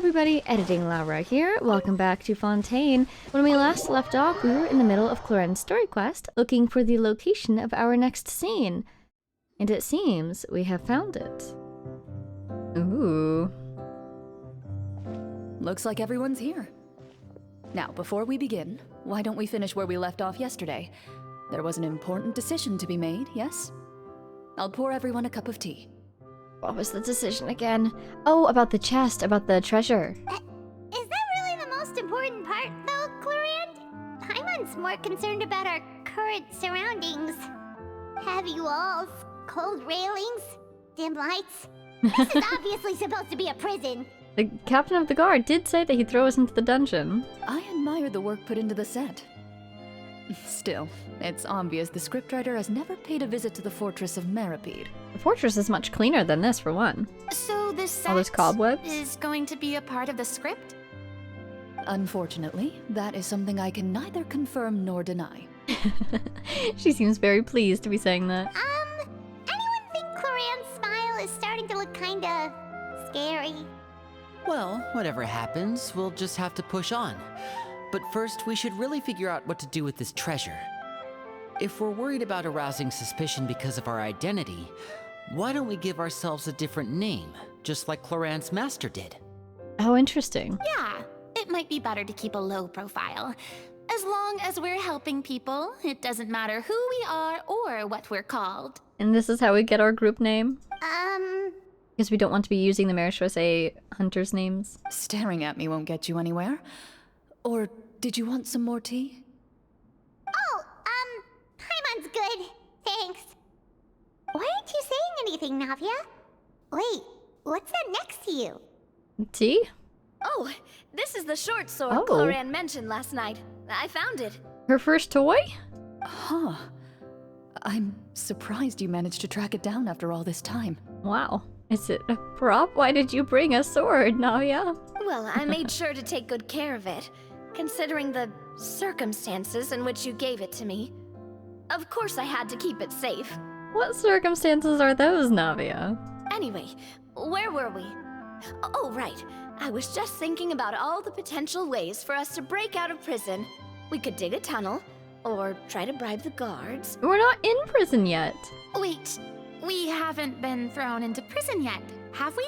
everybody, editing Larua here. Welcome back to Fontaine. When we last left off, we were in the middle of Clorinde's story quest, looking for the location of our next scene. And it seems we have found it. Ooh. Looks like everyone's here. Now, before we begin, why don't we finish where we left off yesterday? There was an important decision to be made, yes? I'll pour everyone a cup of tea. What was the decision again? Oh, about the chest, about the treasure. Is that really the most important part, though, Clorinde? Paimon's more concerned about our current surroundings. Heavy walls, cold railings, dim lights. This is obviously supposed to be a prison. The captain of the guard did say that he'd throw us into the dungeon. I admire the work put into the set. Still, it's obvious the scriptwriter has never paid a visit to the fortress of Meripede. The fortress is much cleaner than this, for one. So this All those set cobwebs? is going to be a part of the script? Unfortunately, that is something I can neither confirm nor deny. She seems very pleased to be saying that. Anyone think Clorinde's smile is starting to look kinda scary? Well, whatever happens, we'll just have to push on. But first, we should really figure out what to do with this treasure. If we're worried about arousing suspicion because of our identity, why don't we give ourselves a different name, just like Clorinde's master did? How interesting. Yeah, it might be better to keep a low profile. As long as we're helping people, it doesn't matter who we are or what we're called. And this is how we get our group name? Because we don't want to be using the Marechaussee hunters' names. Staring at me won't get you anywhere. Or did you want some more tea? Oh, Paimon's good. Thanks. Why aren't you saying anything, Navia? Wait, what's that next to you? Tea? Oh, this is the short sword Oh. Clorinde mentioned last night. I found it. Her first toy? Huh. I'm surprised you managed to track it down after all this time. Wow. Is it a prop? Why did you bring a sword, Navia? Well, I made sure to take good care of it, considering the circumstances in which you gave it to me. Of course I had to keep it safe. What circumstances are those, Navia? Anyway, where were we? Oh, right. I was just thinking about all the potential ways for us to break out of prison. We could dig a tunnel, or try to bribe the guards. We're not in prison yet. Wait, we haven't been thrown into prison yet, have we?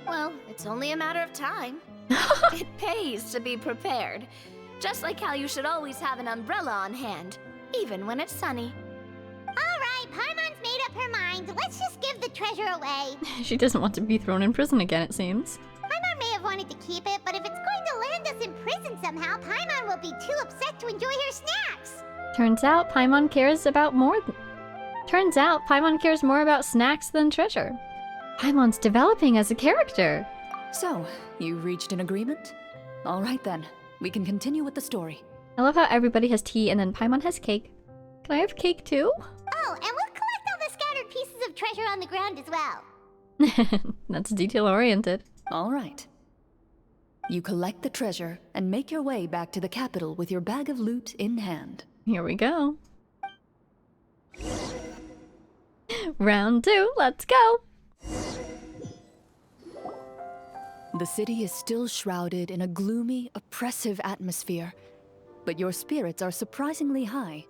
Well, it's only a matter of time. It pays to be prepared. Just like how you should always have an umbrella on hand, even when it's sunny. Alright, Paimon's made up her mind. Let's just give the treasure away. She doesn't want to be thrown in prison again, it seems. Paimon may have wanted to keep it, but if it's going to land us in prison somehow, Paimon will be too upset to enjoy her snacks. Turns out Paimon cares more about snacks than treasure. Paimon's developing as a character. So, you reached an agreement? All right then, we can continue with the story. I love how everybody has tea and then Paimon has cake. Can I have cake too? Oh, and we'll collect all the scattered pieces of treasure on the ground as well. That's detail-oriented. All right. You collect the treasure and make your way back to the capital with your bag of loot in hand. Here we go. Round 2, let's go! The city is still shrouded in a gloomy, oppressive atmosphere, but your spirits are surprisingly high.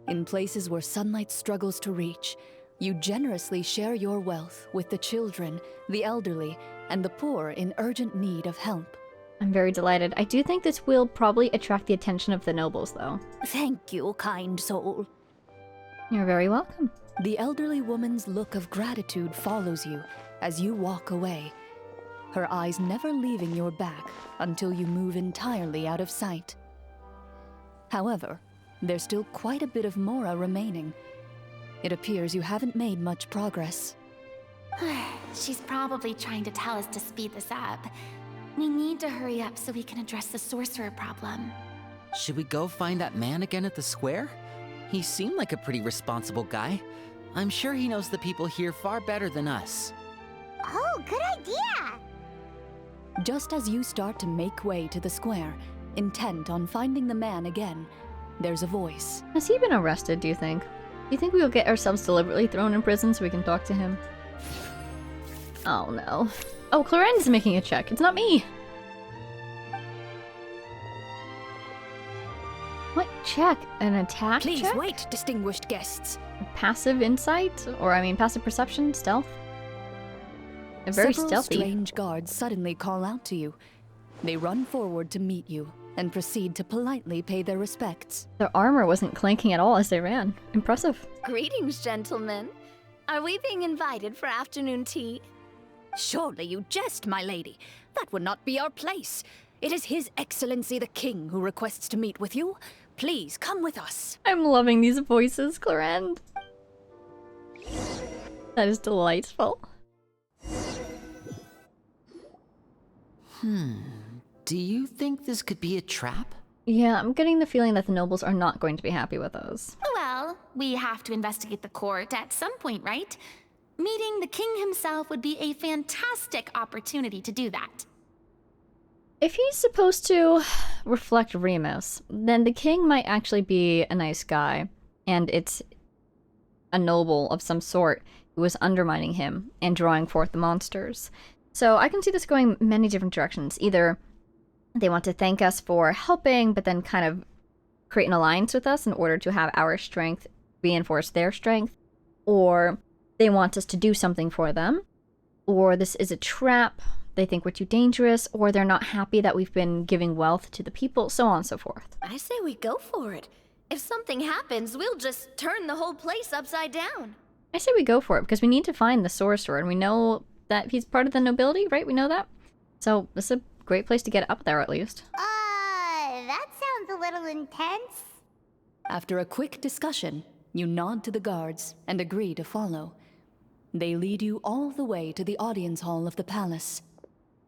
In places where sunlight struggles to reach, you generously share your wealth with the children, the elderly, and the poor in urgent need of help. I'm very delighted. I do think this will probably attract the attention of the nobles, though. Thank you, kind soul. You're very welcome. The elderly woman's look of gratitude follows you as you walk away, her eyes never leaving your back until you move entirely out of sight. However, there's still quite a bit of Mora remaining. It appears you haven't made much progress. She's probably trying to tell us to speed this up. We need to hurry up so we can address the sorcerer problem. Should we go find that man again at the square? He seemed like a pretty responsible guy. I'm sure he knows the people here far better than us. Oh, good idea! Just as you start to make way to the square, intent on finding the man again, there's a voice. Has he been arrested, do you think? Do you think we'll get ourselves deliberately thrown in prison so we can talk to him? Oh no. Oh, Clorinde's making a check. It's not me. What check? An attack Please check? wait, distinguished guests. Passive insight? Or, I mean, passive perception? Stealth? They're very Several stealthy. strange guards suddenly call out to you. They run forward to meet you and proceed to politely pay their respects. Their armor wasn't clanking at all as they ran. Impressive. Greetings, gentlemen. Are we being invited for afternoon tea? Surely you jest, my lady. That would not be our place. It is His Excellency the King who requests to meet with you. Please come with us. I'm loving these voices, Clorinde. That is delightful. Do you think this could be a trap? Yeah, I'm getting the feeling that the nobles are not going to be happy with us. Well, we have to investigate the court at some point, right? Meeting the king himself would be a fantastic opportunity to do that. If he's supposed to reflect Remus, then the king might actually be a nice guy, and it's a noble of some sort who is undermining him and drawing forth the monsters. So I can see this going many different directions. Either they want to thank us for helping, but then kind of create an alliance with us in order to have our strength reinforce their strength, or they want us to do something for them, or this is a trap, they think we're too dangerous, or they're not happy that we've been giving wealth to the people, so on and so forth. I say we go for it. If something happens, we'll just turn the whole place upside down. I say we go for it because we need to find the sorcerer, and we know that he's part of the nobility, right? We know that. So this is a great place to get up there, at least. That sounds a little intense. After a quick discussion, you nod to the guards and agree to follow. They lead you all the way to the audience hall of the palace.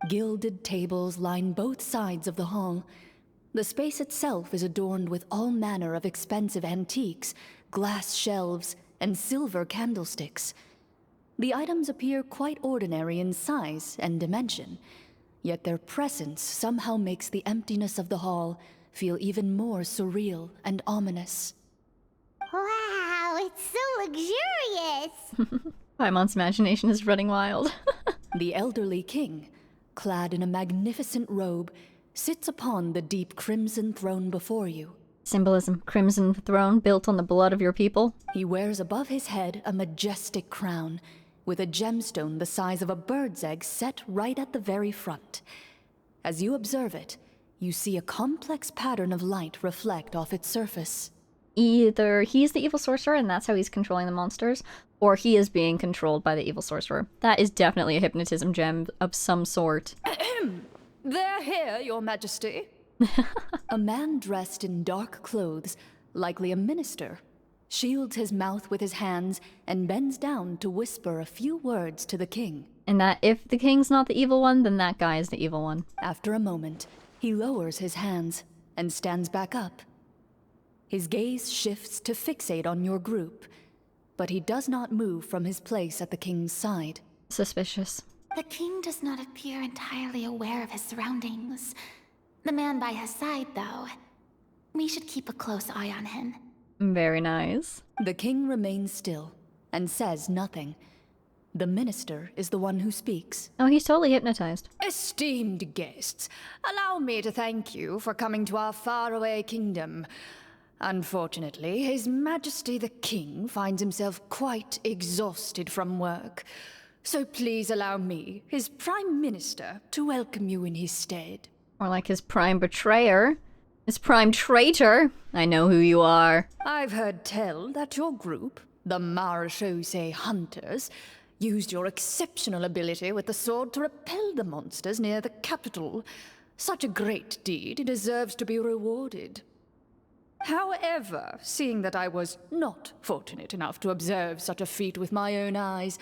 Gilded tables line both sides of the hall. The space itself is adorned with all manner of expensive antiques, glass shelves, and silver candlesticks. The items appear quite ordinary in size and dimension, yet their presence somehow makes the emptiness of the hall feel even more surreal and ominous. Wow, it's so luxurious. Paimon's imagination is running wild. The elderly king, clad in a magnificent robe, sits upon the deep crimson throne before you. Symbolism, crimson throne built on the blood of your people. He wears above his head a majestic crown, with a gemstone the size of a bird's egg set right at the very front. As you observe it, you see a complex pattern of light reflect off its surface. Either he's the evil sorcerer and that's how he's controlling the monsters, or he is being controlled by the evil sorcerer. That is definitely a hypnotism gem of some sort. They're here, your majesty. A man dressed in dark clothes, likely a minister, shields his mouth with his hands and bends down to whisper a few words to the king. And that if the king's not the evil one, then that guy is the evil one. After a moment, he lowers his hands and stands back up. His gaze shifts to fixate on your group, but he does not move from his place at the king's side. Suspicious. The king does not appear entirely aware of his surroundings. The man by his side, though, we should keep a close eye on him. Very nice. The king remains still and says nothing. The minister is the one who speaks. Oh, he's totally hypnotized. Esteemed guests, allow me to thank you for coming to our faraway kingdom. Unfortunately, His Majesty the King finds himself quite exhausted from work. So please allow me, his Prime Minister, to welcome you in his stead. Or like his prime betrayer. His prime traitor. I know who you are. I've heard tell that your group, the Marechaussee Hunters, used your exceptional ability with the sword to repel the monsters near the capital. Such a great deed deserves to be rewarded. However, seeing that I was not fortunate enough to observe such a feat with my own eyes,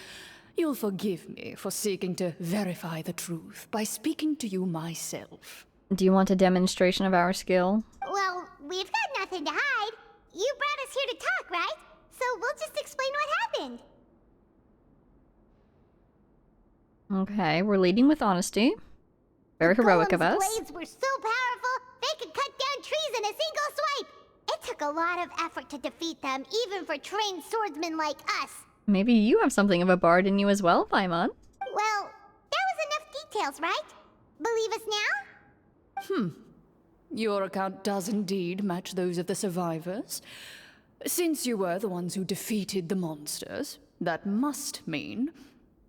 you'll forgive me for seeking to verify the truth by speaking to you myself. Do you want a demonstration of our skill? Well, we've got nothing to hide. You brought us here to talk, right? So we'll just explain what happened. Okay, we're leading with honesty. Very heroic of Golem's us. blades were so powerful, they could cut down trees in a single swipe. It took a lot of effort to defeat them, even for trained swordsmen like us. Maybe you have something of a bard in you as well, Paimon. Well, that was enough details, right? Believe us now? Your account does indeed match those of the survivors. Since you were the ones who defeated the monsters, that must mean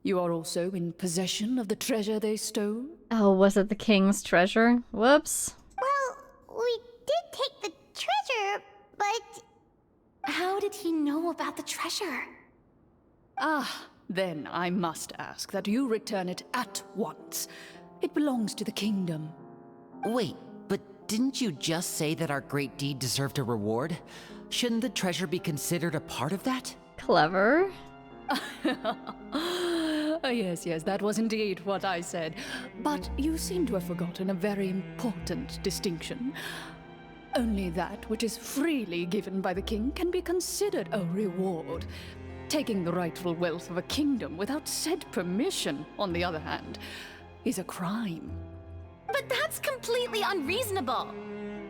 you are also in possession of the treasure they stole. Oh, was it the king's treasure? Whoops. Well, we did take the treasure, but... How did he know about the treasure? Then I must ask that you return it at once. It belongs to the kingdom. Wait, but didn't you just say that our great deed deserved a reward? Shouldn't the treasure be considered a part of that? Clever. Yes, that was indeed what I said. But you seem to have forgotten a very important distinction. Only that which is freely given by the king can be considered a reward. Taking the rightful wealth of a kingdom without said permission, on the other hand, is a crime. But that's completely unreasonable.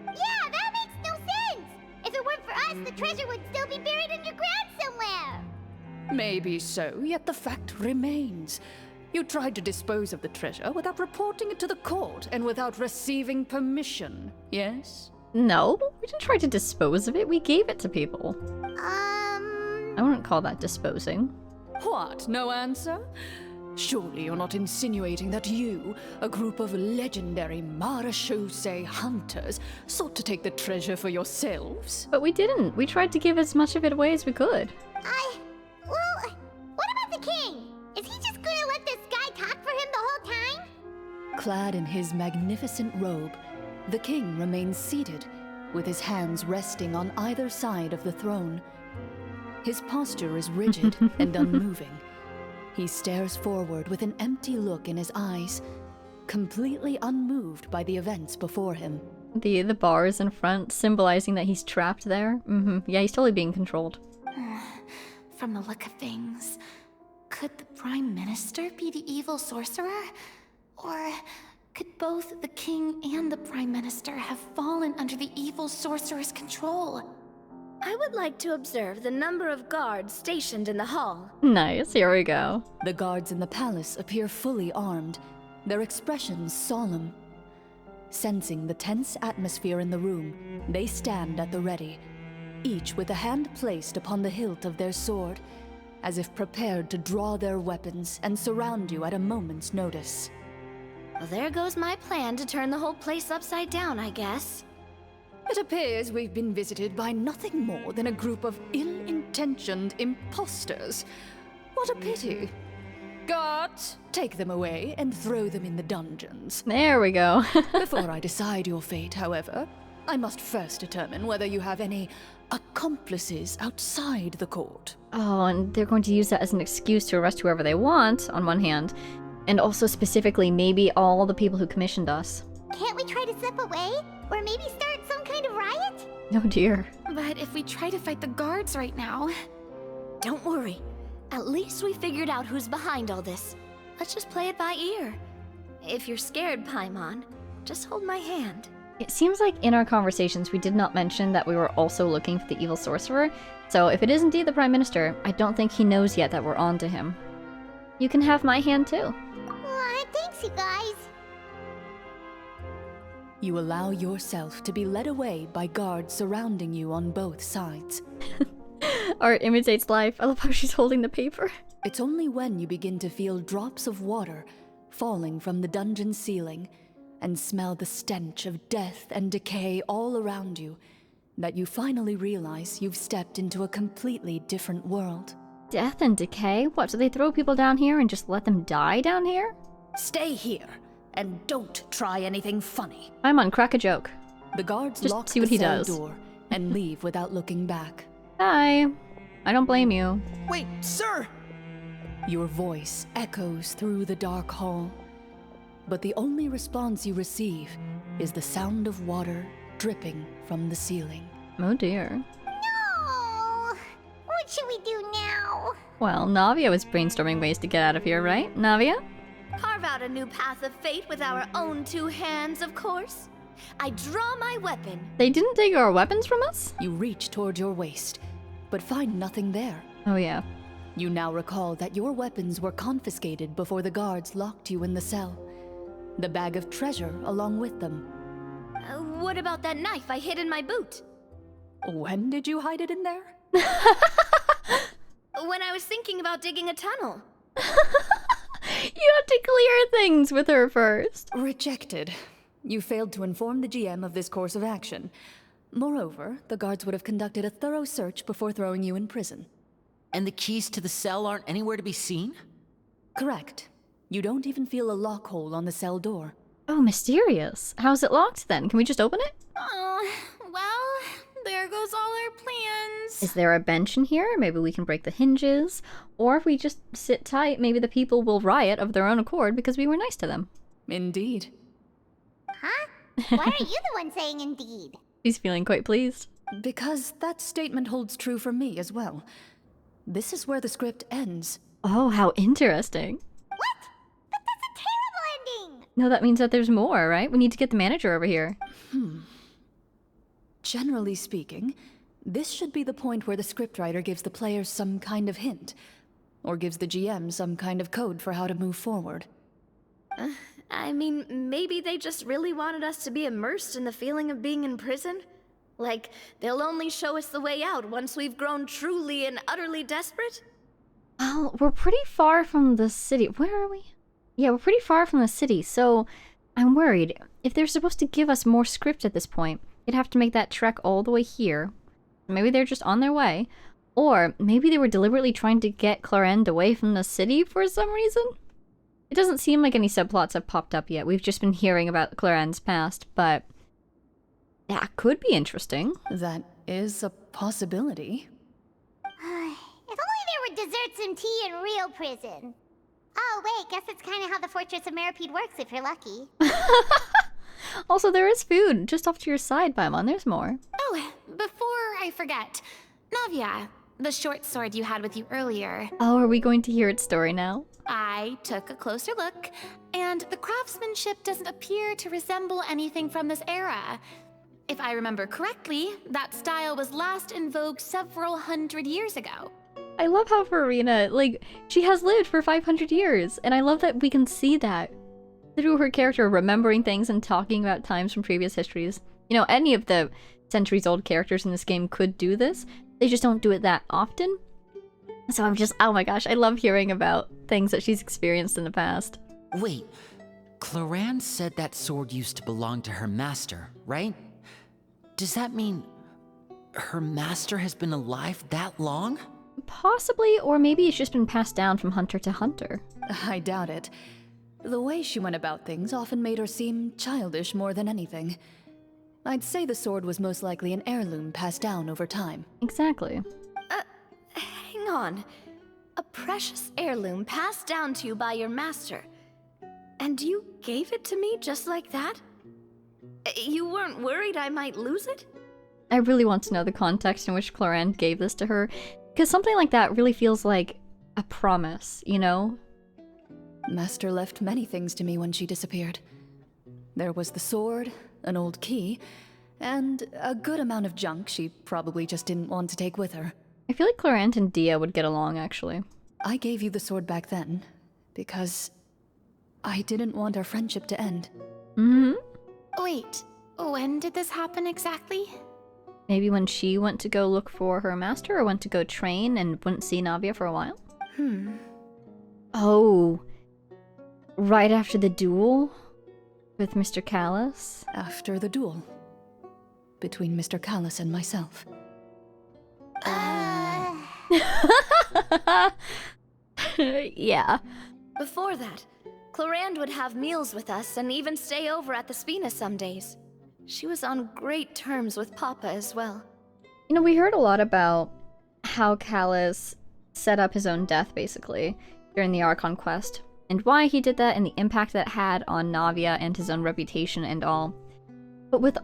Yeah, that makes no sense! If it weren't for us, the treasure would still be buried underground somewhere! Maybe so, yet the fact remains. You tried to dispose of the treasure without reporting it to the court and without receiving permission, yes? No, we didn't try to dispose of it. We gave it to people. I wouldn't call that disposing. What, no answer? Surely you're not insinuating that you, a group of legendary marechaussee hunters, sought to take the treasure for yourselves? But we didn't. We tried to give as much of it away as we could. Well, what about the king? Is he just gonna let this guy talk for him the whole time? Clad in his magnificent robe, the king remains seated, with his hands resting on either side of the throne. His posture is rigid and unmoving. He stares forward with an empty look in his eyes, completely unmoved by the events before him. The bars in front symbolizing that he's trapped there. Yeah, he's totally being controlled. From the look of things, could the Prime Minister be the evil sorcerer? Or could both the King and the Prime Minister have fallen under the evil sorcerer's control? I would like to observe the number of guards stationed in the hall. Nice, here we go. The guards in the palace appear fully armed, their expressions solemn. Sensing the tense atmosphere in the room, they stand at the ready, each with a hand placed upon the hilt of their sword, as if prepared to draw their weapons and surround you at a moment's notice. Well, there goes my plan to turn the whole place upside down, I guess. It appears we've been visited by nothing more than a group of ill-intentioned imposters. What a pity. Guards, take them away and throw them in the dungeons. There we go. Before I decide your fate, however, I must first determine whether you have any accomplices outside the court. Oh, and they're going to use that as an excuse to arrest whoever they want, on one hand. And also specifically, maybe all the people who commissioned us. Can't we try to slip away? Or maybe start some kind of riot? Oh dear. But if we try to fight the guards right now... Don't worry. At least we figured out who's behind all this. Let's just play it by ear. If you're scared, Paimon, just hold my hand. It seems like in our conversations we did not mention that we were also looking for the evil sorcerer, so if it is indeed the Prime Minister, I don't think he knows yet that we're on to him. You can have my hand too. Thanks, you guys. You allow yourself to be led away by guards surrounding you on both sides. Art imitates life. I love how she's holding the paper. It's only when you begin to feel drops of water falling from the dungeon ceiling and smell the stench of death and decay all around you that you finally realize you've stepped into a completely different world. Death and decay? What, do they throw people down here and just let them die down here? Stay here, and don't try anything funny. I'm on crack a joke. The guards Just lock see the what he cell does. door and leave without looking back. Hi. I don't blame you. Wait, sir! Your voice echoes through the dark hall, but the only response you receive is the sound of water dripping from the ceiling. Oh dear. No! What should we do now? Well, Navia was brainstorming ways to get out of here, right? Navia? Carve out a new path of fate with our own two hands, of course. I draw my weapon. They didn't take our weapons from us? You reach toward your waist, but find nothing there. Oh yeah. You now recall that your weapons were confiscated before the guards locked you in the cell. the bag of treasure along with them. What about that knife I hid in my boot? When did you hide it in there? When I was thinking about digging a tunnel. You have to clear things with her first. Rejected. You failed to inform the GM of this course of action. Moreover, the guards would have conducted a thorough search before throwing you in prison. And the keys to the cell aren't anywhere to be seen? Correct. You don't even feel a lock hole on the cell door. Oh, mysterious. How's it locked then? Can we just open it? Oh, well, there goes all our plans. Is there a bench in here? Maybe we can break the hinges. Or if we just sit tight, maybe the people will riot of their own accord because we were nice to them. Indeed. Huh? Why are you the one saying indeed? She's feeling quite pleased. Because that statement holds true for me as well. This is where the script ends. Oh, how interesting. What? But that's a terrible ending! No, that means that there's more, right? We need to get the manager over here. Generally speaking, this should be the point where the scriptwriter gives the players some kind of hint, or gives the GM some kind of code for how to move forward. I mean, maybe they just really wanted us to be immersed in the feeling of being in prison? Like, they'll only show us the way out once we've grown truly and utterly desperate? Well, we're pretty far from the city. Where are we? Yeah, we're pretty far from the city, so I'm worried. If they're supposed to give us more script at this point, they'd have to make that trek all the way here. Maybe they're just on their way. Or maybe they were deliberately trying to get Clorinde away from the city for some reason. It doesn't seem like any subplots have popped up yet. We've just been hearing about Clorinde's past, but that could be interesting. That is a possibility. If only there were desserts and tea in real prison. Oh, wait, guess it's kind of how the Fortress of Meripede works if you're lucky. Also, there is food just off to your side, Paimon. There's more. Oh, before I forget, Navia, the short sword you had with you earlier. Oh, are we going to hear its story now? I took a closer look, and the craftsmanship doesn't appear to resemble anything from this era. If I remember correctly, that style was last in vogue several hundred years ago. I love how Farina, like, she has lived for 500 years, and I love that we can see that through her character remembering things and talking about times from previous histories. You know, any of the centuries-old characters in this game could do this. They just don't do it that often. So I'm just, oh my gosh, I love hearing about things that she's experienced in the past. Wait, Clorinde said that sword used to belong to her master, right? Does that mean her master has been alive that long? Possibly, or maybe it's just been passed down from hunter to hunter. I doubt it. The way she went about things often made her seem childish more than anything. I'd say the sword was most likely an heirloom passed down over time. Exactly. Hang on. A precious heirloom passed down to you by your master. And you gave it to me just like that? You weren't worried I might lose it? I really want to know the context in which Clorinde gave this to her, because something like that really feels like a promise, you know? Master left many things to me when she disappeared. There was the sword, an old key, and a good amount of junk she probably just didn't want to take with her. I feel like Clorinde and Dia would get along, actually. I gave you the sword back then, because I didn't want our friendship to end. Mm-hmm. Wait, when did this happen exactly? Maybe when she went to go look for her master, or went to go train and wouldn't see Navia for a while? Oh. Right after the duel? With Mr. Callus? After the duel. Between Mr. Callus and myself. Yeah. Before that, Clorinde would have meals with us and even stay over at the Spina some days. She was on great terms with Papa as well. You know, we heard a lot about how Callus set up his own death, basically, during the Archon quest, and why he did that and the impact that had on Navia and his own reputation and all. But with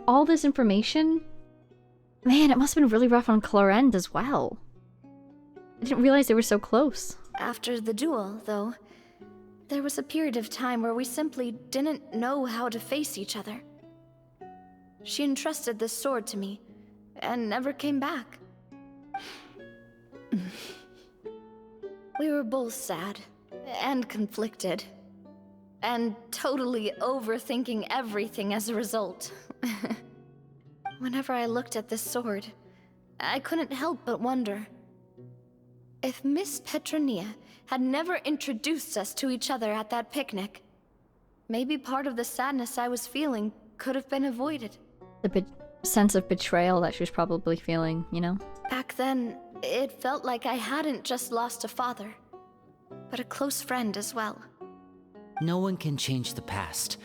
all this information, man, it must have been really rough on Clorinde as well. I didn't realize they were so close. After the duel, though, there was a period of time where we simply didn't know how to face each other. She entrusted this sword to me, and never came back. We were both sad, and conflicted. And totally overthinking everything as a result. Whenever I looked at this sword, I couldn't help but wonder if Miss Petronia had never introduced us to each other at that picnic. Maybe part of the sadness I was feeling could have been avoided. The sense of betrayal that she was probably feeling, you know? Back then, it felt like I hadn't just lost a father, but a close friend as well. No one can change the past.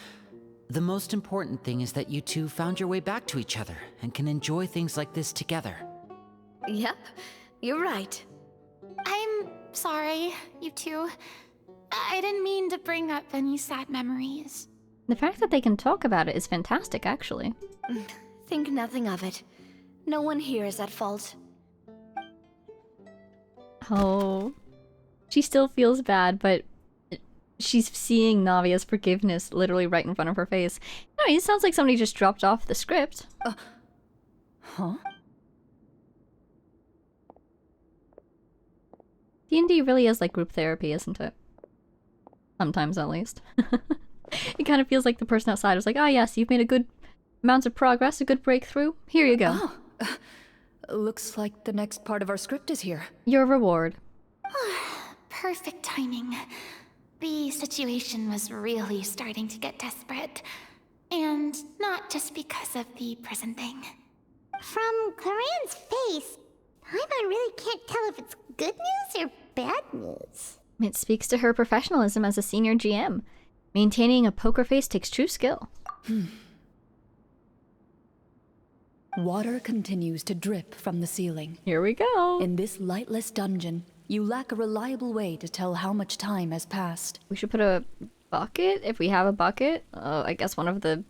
The most important thing is that you two found your way back to each other and can enjoy things like this together. Yep, you're right. I'm sorry, you two. I didn't mean to bring up any sad memories. The fact that they can talk about it is fantastic, actually. Think nothing of it. No one here is at fault. Oh. She still feels bad, but she's seeing Navia's forgiveness literally right in front of her face. No, it sounds like somebody just dropped off the script. Huh? D&D really is like group therapy, isn't it? Sometimes, at least. It kind of feels like the person outside was like, ah, yes, you've made a good amount of progress, a good breakthrough. Here you go. Oh, looks like the next part of our script is here. Your reward. Perfect timing. The situation was really starting to get desperate. And not just because of the prison thing. From Clorinde's face, Paimon really can't tell if it's good news or bad news. It speaks to her professionalism as a senior GM. Maintaining a poker face takes true skill. Water continues to drip from the ceiling. Here we go. In this lightless dungeon, you lack a reliable way to tell how much time has passed. We should put a bucket, if we have a bucket. I guess one of the...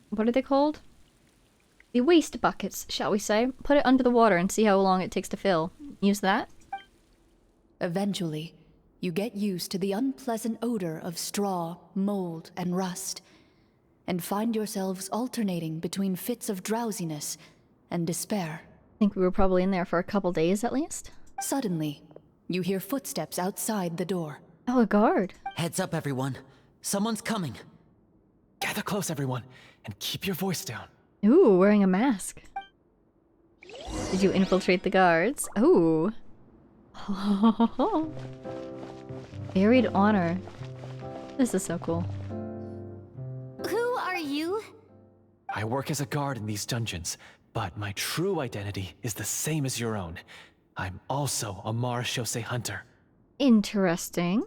what are they called? The waste buckets, shall we say. Put it under the water and see how long it takes to fill. Use that. Eventually, you get used to the unpleasant odor of straw, mold, and rust, and find yourselves alternating between fits of drowsiness and despair. I think we were probably in there for a couple days at least. Suddenly, you hear footsteps outside the door. Oh, a guard. Heads up, everyone. Someone's coming. Gather close, everyone, and keep your voice down. Ooh, wearing a mask. Did you infiltrate the guards? Ooh. Buried honor. This is so cool. Who are you? I work as a guard in these dungeons, but my true identity is the same as your own. I'm also a marechaussee hunter. Interesting.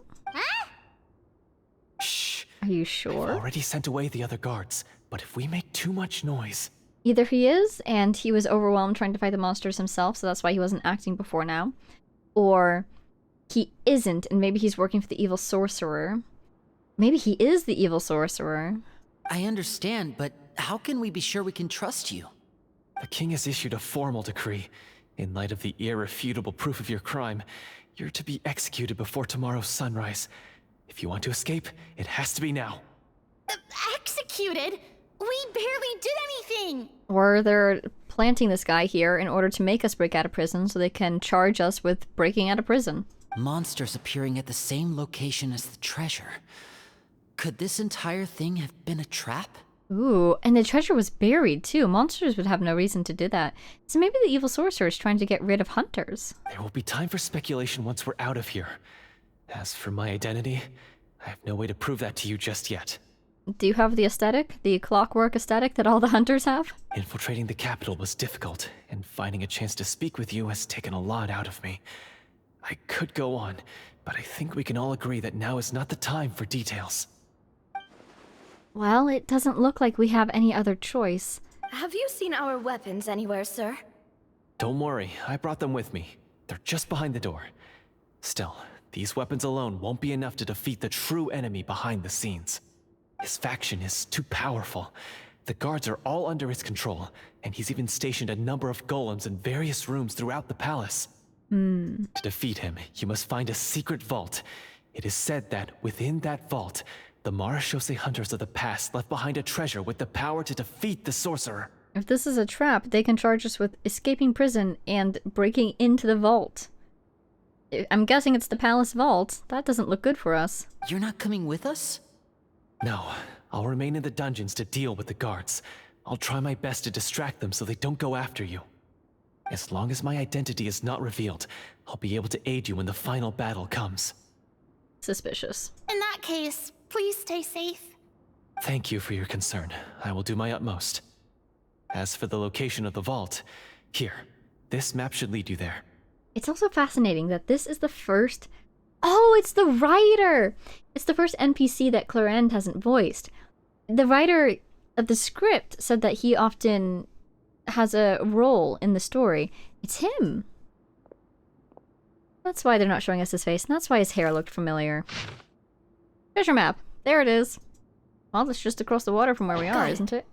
Shh. Are you I've sure? already sent away the other guards, but if we make too much noise... Either he is, and he was overwhelmed trying to fight the monsters himself, so that's why he wasn't acting before now. Or he isn't, and maybe he's working for the evil sorcerer. Maybe he is the evil sorcerer. I understand, but how can we be sure we can trust you? The king has issued a formal decree. In light of the irrefutable proof of your crime, you're to be executed before tomorrow's sunrise. If you want to escape, it has to be now. Executed? We barely did anything! Or they're planting this guy here in order to make us break out of prison so they can charge us with breaking out of prison. Monsters appearing at the same location as the treasure. Could this entire thing have been a trap? Ooh, and the treasure was buried too. Monsters would have no reason to do that. So maybe the evil sorcerer is trying to get rid of hunters. There will be time for speculation once we're out of here. As for my identity, I have no way to prove that to you just yet. Do you have the aesthetic? The clockwork aesthetic that all the hunters have? Infiltrating the capital was difficult, and finding a chance to speak with you has taken a lot out of me. I could go on, but I think we can all agree that now is not the time for details. Well, it doesn't look like we have any other choice. Have you seen our weapons anywhere, sir? Don't worry, I brought them with me. They're just behind the door. Still, these weapons alone won't be enough to defeat the true enemy behind the scenes. His faction is too powerful. The guards are all under his control, and he's even stationed a number of golems in various rooms throughout the palace. To defeat him, you must find a secret vault. It is said that within that vault, the marechaussee hunters of the past left behind a treasure with the power to defeat the sorcerer. If this is a trap, they can charge us with escaping prison and breaking into the vault. I'm guessing it's the palace vault. That doesn't look good for us. You're not coming with us? No, I'll remain in the dungeons to deal with the guards. I'll try my best to distract them so they don't go after you. As long as my identity is not revealed, I'll be able to aid you when the final battle comes. Suspicious. In that case, please stay safe. Thank you for your concern. I will do my utmost. As for the location of the vault, here, this map should lead you there. It's also fascinating that this is the first... Oh, it's the writer! It's the first NPC that Clorinde hasn't voiced. The writer of the script said that he often has a role in the story. It's him. That's why they're not showing us his face, and that's why his hair looked familiar. Treasure map. There it is. Well, it's just across the water from where we are, isn't it?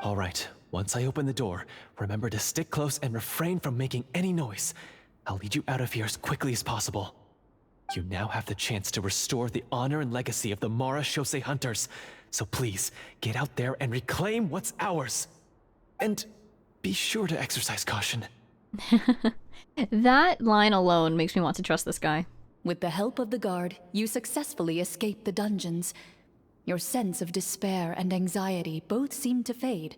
All right, once I open the door, remember to stick close and refrain from making any noise. I'll lead you out of here as quickly as possible. You now have the chance to restore the honor and legacy of the Mara Shosei Hunters. So please, get out there and reclaim what's ours. And be sure to exercise caution. That line alone makes me want to trust this guy. With the help of the guard, you successfully escape the dungeons. Your sense of despair and anxiety both seem to fade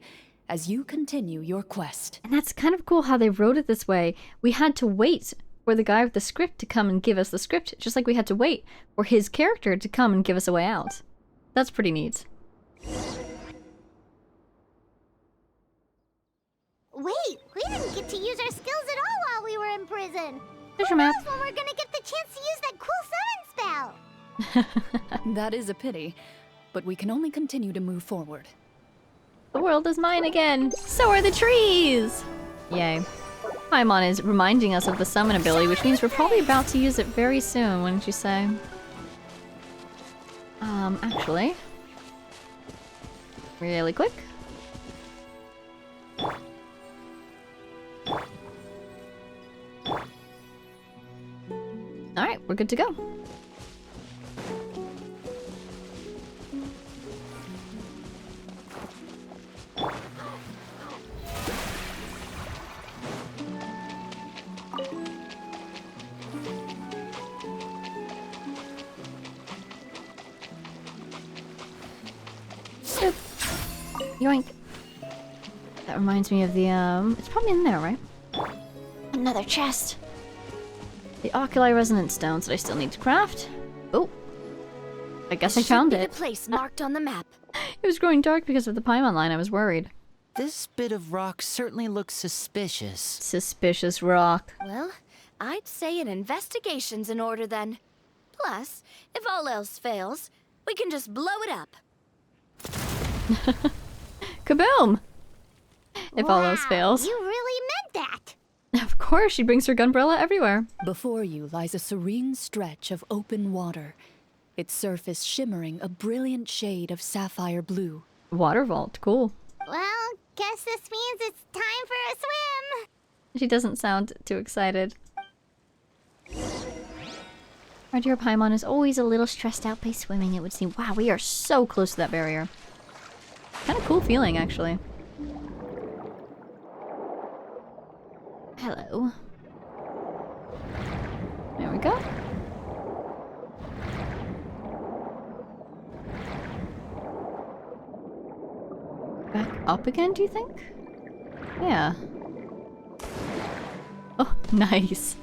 as you continue your quest. And that's kind of cool how they wrote it this way. We had to wait for the guy with the script to come and give us the script, just like we had to wait for his character to come and give us a way out. That's pretty neat. Wait, we didn't get to use our skills at all while we were in prison. Treasure Who map. knows when we're gonna get the chance to use that cool summon spell? That is a pity, but we can only continue to move forward. The world is mine again. So are the trees. Yay. Paimon is reminding us of the summon ability, which means we're probably about to use it very soon, wouldn't you say? Actually. Really quick. Alright, we're good to go. Yoink. That reminds me of the, it's probably in there, right? Another chest. The Oculi Resonance Stones that I still need to craft. Oh. I guess I found Should be it. the place marked on the map. It was growing dark because of the Paimon line. I was worried. This bit of rock certainly looks suspicious. Suspicious rock. Well, I'd say an investigation's in order then. Plus, if all else fails, we can just blow it up. Kaboom! If all else Wow, fails. You really meant that. Of course, she brings her gunbrella everywhere. Before you lies a serene stretch of open water, its surface shimmering a brilliant shade of sapphire blue. Water vault, cool. Well, guess this means it's time for a swim. She doesn't sound too excited. Our dear Paimon is always a little stressed out by swimming, it would seem. Wow, we are so close to that barrier. Kind of cool feeling, actually. Hello. There we go. Back up again, do you think? Yeah. Oh, nice.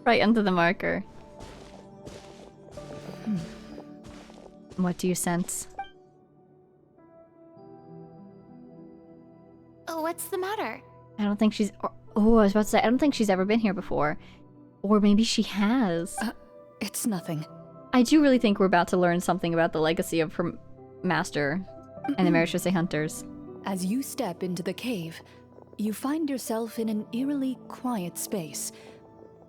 Right under the marker. What do you sense? Oh, what's the matter? I don't think she's... Oh, I was about to say, I don't think she's ever been here before. Or maybe she has. It's nothing. I do really think we're about to learn something about the legacy of her master and the Mara Shosei Hunters. As you step into the cave, you find yourself in an eerily quiet space.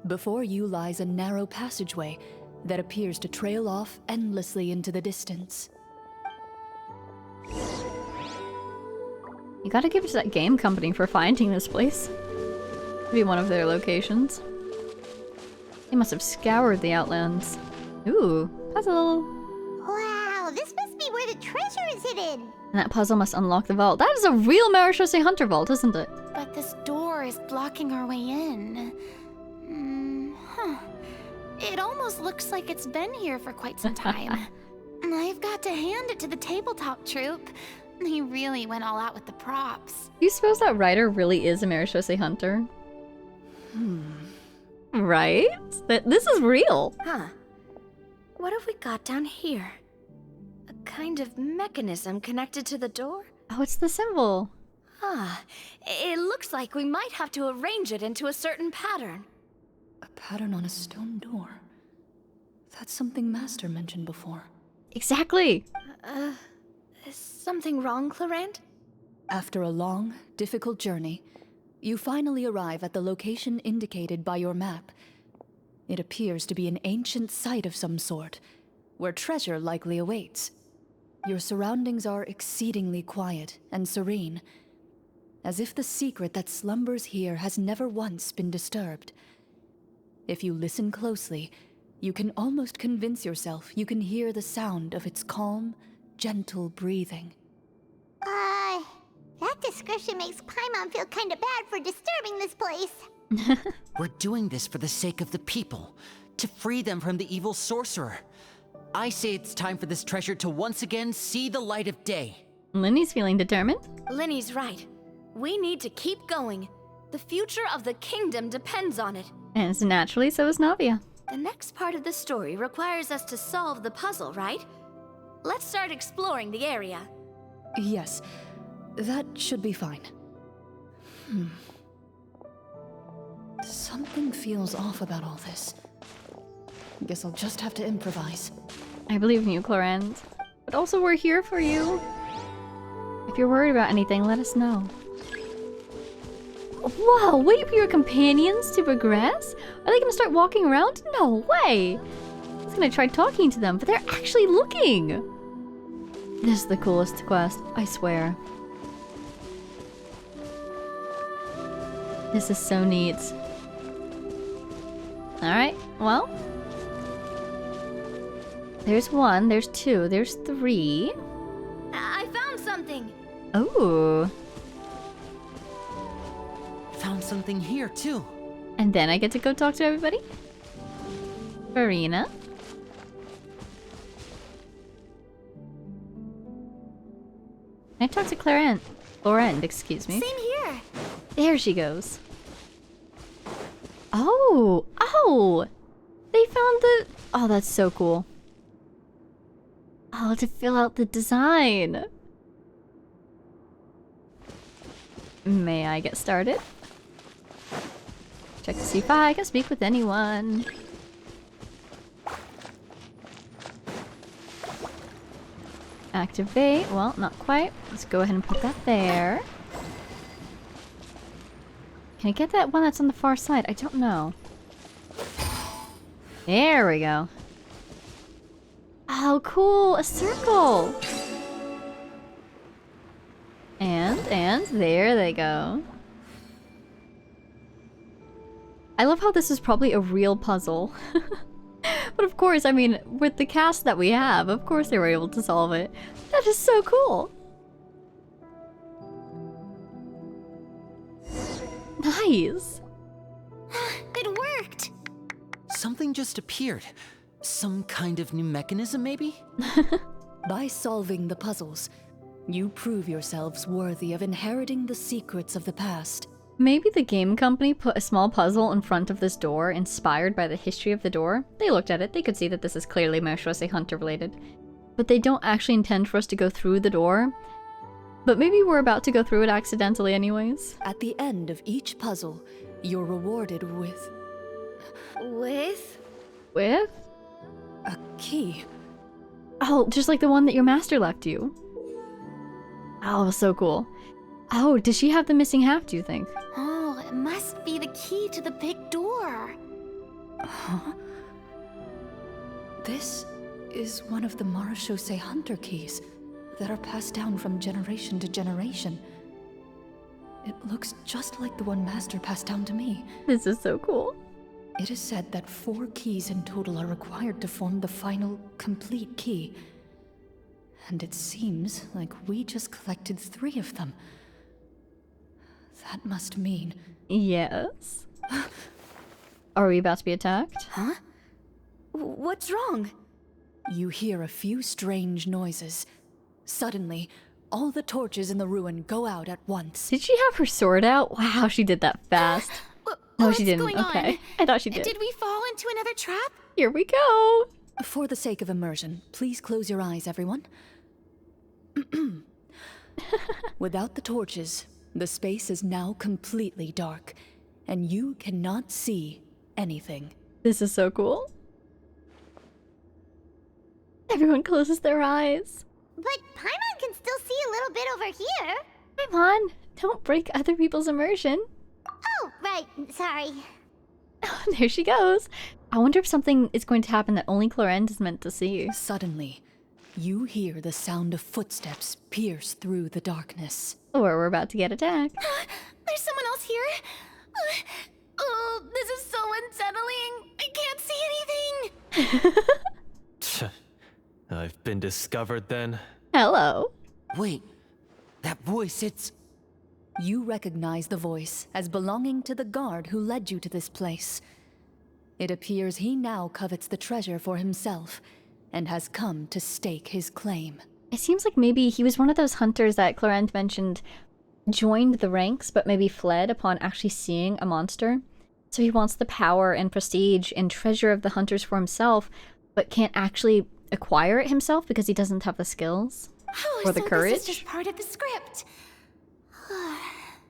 Before you lies a narrow passageway that appears to trail off endlessly into the distance. You gotta give it to that game company for finding this place. Could be one of their locations. They must have scoured the Outlands. Ooh, puzzle! Wow, this must be where the treasure is hidden. And that puzzle must unlock the vault. That is a real Mara Shosei Hunter vault, isn't it? But this door is blocking our way in. Huh. It almost looks like it's been here for quite some time. I've got to hand it to the tabletop troupe. They really went all out with the props. Do you suppose that writer really is a Marechaussee hunter? Right? This is real. Huh. What have we got down here? A kind of mechanism connected to the door? Oh, it's the symbol. Ah, it looks like we might have to arrange it into a certain pattern. A pattern on a stone door. That's something Master mentioned before. Exactly. Is something wrong, Clorinde? After a long, difficult journey, you finally arrive at the location indicated by your map. It appears to be an ancient site of some sort, where treasure likely awaits. Your surroundings are exceedingly quiet and serene, as if the secret that slumbers here has never once been disturbed. If you listen closely, you can almost convince yourself you can hear the sound of its calm, gentle breathing. That description makes Paimon feel kinda bad for disturbing this place. We're doing this for the sake of the people, to free them from the evil sorcerer. I say it's time for this treasure to once again see the light of day. Linny's feeling determined. Linny's right. We need to keep going. The future of the kingdom depends on it. And naturally, so is Navia. The next part of the story requires us to solve the puzzle, right? Let's start exploring the area. Yes, that should be fine. Something feels off about all this. Guess I'll just have to improvise. I believe in you, Clorinde. But also, we're here for you. If you're worried about anything, let us know. Whoa, wait for your companions to progress? Are they gonna start walking around? No way! I was gonna try talking to them, but they're actually looking! This is the coolest quest, I swear. This is so neat. Alright, well. There's 1, there's 2, there's 3. I found something! Oh. Found something here, too. And then I get to go talk to everybody? Farina. I talked to Clorinde, excuse me. Same here. There she goes. Oh! Oh! They found the... Oh, that's so cool. Oh, to fill out the design. May I get started? Check to see if I can speak with anyone. Activate. Well, not quite. Let's go ahead and put that there. Can I get that one that's on the far side? I don't know. There we go. Oh, cool! A circle! And there they go. I love how this is probably a real puzzle. But of course, I mean, with the cast that we have, of course they were able to solve it. That is so cool! Nice! It worked. Something just appeared. Some kind of new mechanism, maybe? By solving the puzzles, you prove yourselves worthy of inheriting the secrets of the past. Maybe the game company put a small puzzle in front of this door inspired by the history of the door. They looked at it, they could see that this is clearly Marechaussee Hunter related. But they don't actually intend for us to go through the door. But maybe we're about to go through it accidentally anyways. At the end of each puzzle, you're rewarded with With? With? a key. Oh, just like the one that your master left you. Oh, so cool. Oh, does she have the missing half, do you think? Oh, it must be the key to the big door. Huh? This is one of the Marechaussee Hunter keys that are passed down from generation to generation. It looks just like the one Master passed down to me. This is so cool. It is said that 4 keys in total are required to form the final, complete key. And it seems like we just collected 3 of them. That must mean... Yes. Are we about to be attacked? Huh? What's wrong? You hear a few strange noises. Suddenly, all the torches in the ruin go out at once. Did she have her sword out? Wow, she did that fast. No, she didn't. What's going Okay. on? I thought she did. Did we fall into another trap? Here we go. For the sake of immersion, please close your eyes, everyone. Without the torches, the space is now completely dark, and you cannot see anything. This is so cool. Everyone closes their eyes. But Paimon can still see a little bit over here. Come on, don't break other people's immersion. Oh, right. Sorry. There she goes. I wonder if something is going to happen that only Clorinde is meant to see. Suddenly, you hear the sound of footsteps pierce through the darkness. Or we're about to get attacked. There's someone else here. Oh, this is so unsettling. I can't see anything. I've been discovered then. Hello. Wait, that voice, it's... You recognize the voice as belonging to the guard who led you to this place. It appears he now covets the treasure for himself and has come to stake his claim. It seems like maybe he was one of those hunters that Clorinde mentioned joined the ranks but maybe fled upon actually seeing a monster. So he wants the power and prestige and treasure of the hunters for himself, but can't actually acquire it himself because he doesn't have the skills or the courage. This is just part of the script.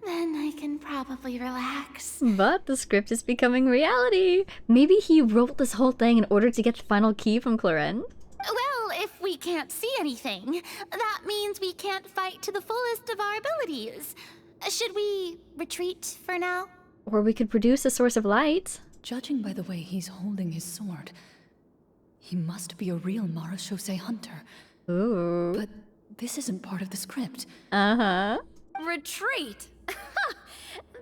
Then I can probably relax. But the script is becoming reality. Maybe he wrote this whole thing in order to get the final key from Clorinde. Well, if we can't see anything, that means we can't fight to the fullest of our abilities. Should we retreat for now? Or we could produce a source of light. Judging by the way he's holding his sword, he must be a real Marachose hunter. Ooh. But this isn't part of the script. Uh-huh. Retreat!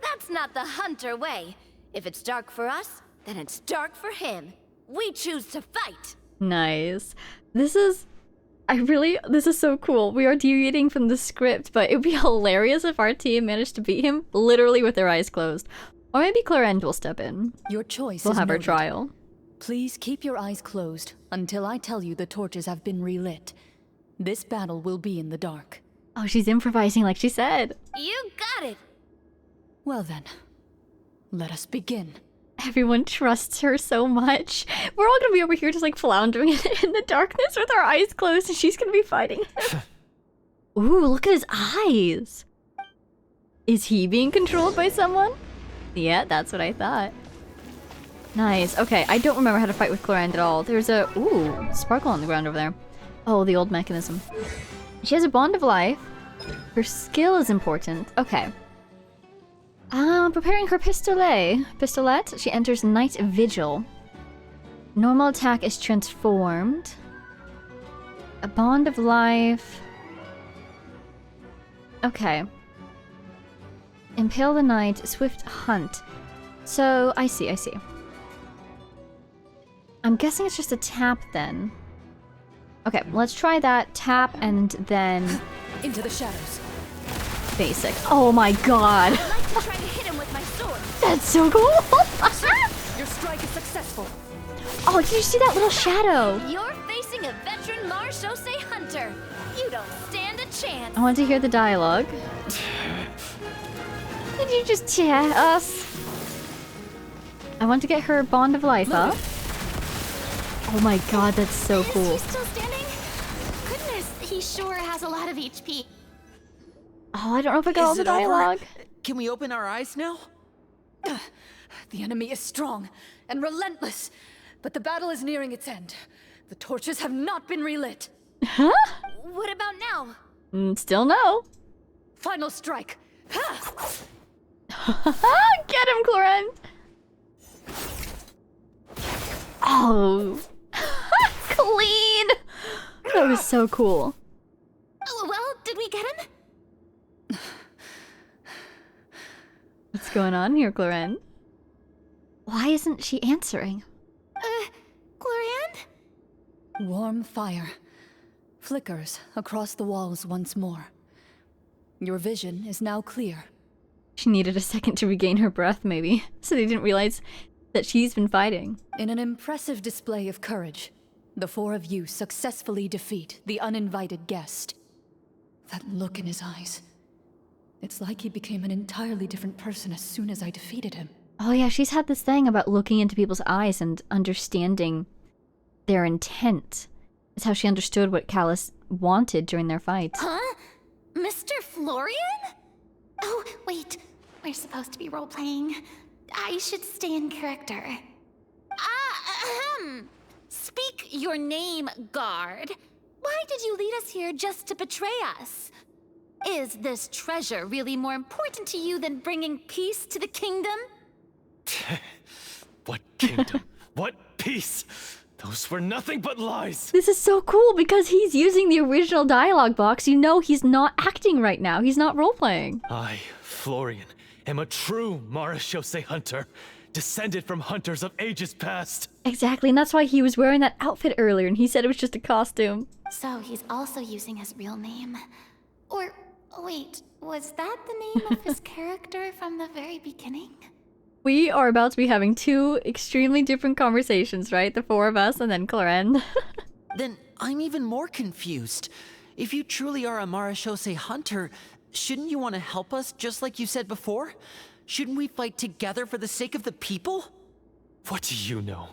That's not the hunter way. If it's dark for us, then it's dark for him. We choose to fight. Nice. This is so cool. We are deviating from the script, but it would be hilarious if our team managed to beat him literally with their eyes closed. Or maybe Clorinde will step in. Your choice We'll is have our noted. trial. Please keep your eyes closed until I tell you the torches have been relit. This battle will be in the dark. Oh, she's improvising like she said. You got it. Well then, let us begin. Everyone trusts her so much. We're all gonna be over here just like floundering in the darkness with our eyes closed, and she's gonna be fighting him. Ooh, look at his eyes. Is he being controlled by someone? Yeah, that's what I thought. Nice. Okay, I don't remember how to fight with Clorinde at all. There's a sparkle on the ground over there. Oh, the old mechanism. She has a bond of life. Her skill is important. Okay. Preparing her pistolet. She enters Night Vigil. Normal attack is transformed. A bond of life. Okay. Impale the night. Swift hunt. So, I see. I'm guessing it's just a tap then. Okay, let's try that. Tap and then... Into the shadows. Basic. Oh my god! I'd like to try to hit him with my sword. That's so cool! Your strike is successful. Oh, did you see that little shadow? You're facing a veteran Marachose hunter. You don't stand a chance. I want to hear the dialogue. Did you just tear us? I want to get her bond of life up. Oh my god, that's so cool. Is he still standing? Goodness, he sure has a lot of HP. Oh, I don't know if I got all Is the it over? dialogue. Can we open our eyes now? The enemy is strong and relentless, but the battle is nearing its end. The torches have not been relit. Huh? What about now? Still no. Final strike. Get him, Clorinde! Oh. Clean! That was so cool. Oh, well, did we get him? What's going on here, Clorinde? Why isn't she answering? Clorinde? Warm fire flickers across the walls once more. Your vision is now clear. She needed a second to regain her breath, maybe, so they didn't realize that she's been fighting. In an impressive display of courage, The four of you successfully defeat the uninvited guest. That look in his eyes. It's like he became an entirely different person as soon as I defeated him. Oh yeah, she's had this thing about looking into people's eyes and understanding their intent. It's how she understood what Callus wanted during their fight. Huh? Mr. Florian? Oh, wait. We're supposed to be role-playing. I should stay in character. Speak your name, guard. Why did you lead us here just to betray us? Is this treasure really more important to you than bringing peace to the kingdom? What kingdom? What peace? Those were nothing but lies! This is so cool because he's using the original dialogue box. You know he's not acting right now. He's not role-playing. I, Florian, am a true Marechaussee hunter, descended from hunters of ages past. Exactly, and that's why he was wearing that outfit earlier, and he said it was just a costume. So he's also using his real name. Or, wait, was that the name of his character from the very beginning? We are about to be having two extremely different conversations, right? The four of us and then Clorinde. Then I'm even more confused. If you truly are a Marechaussee hunter, shouldn't you want to help us just like you said before? Shouldn't we fight together for the sake of the people? What do you know?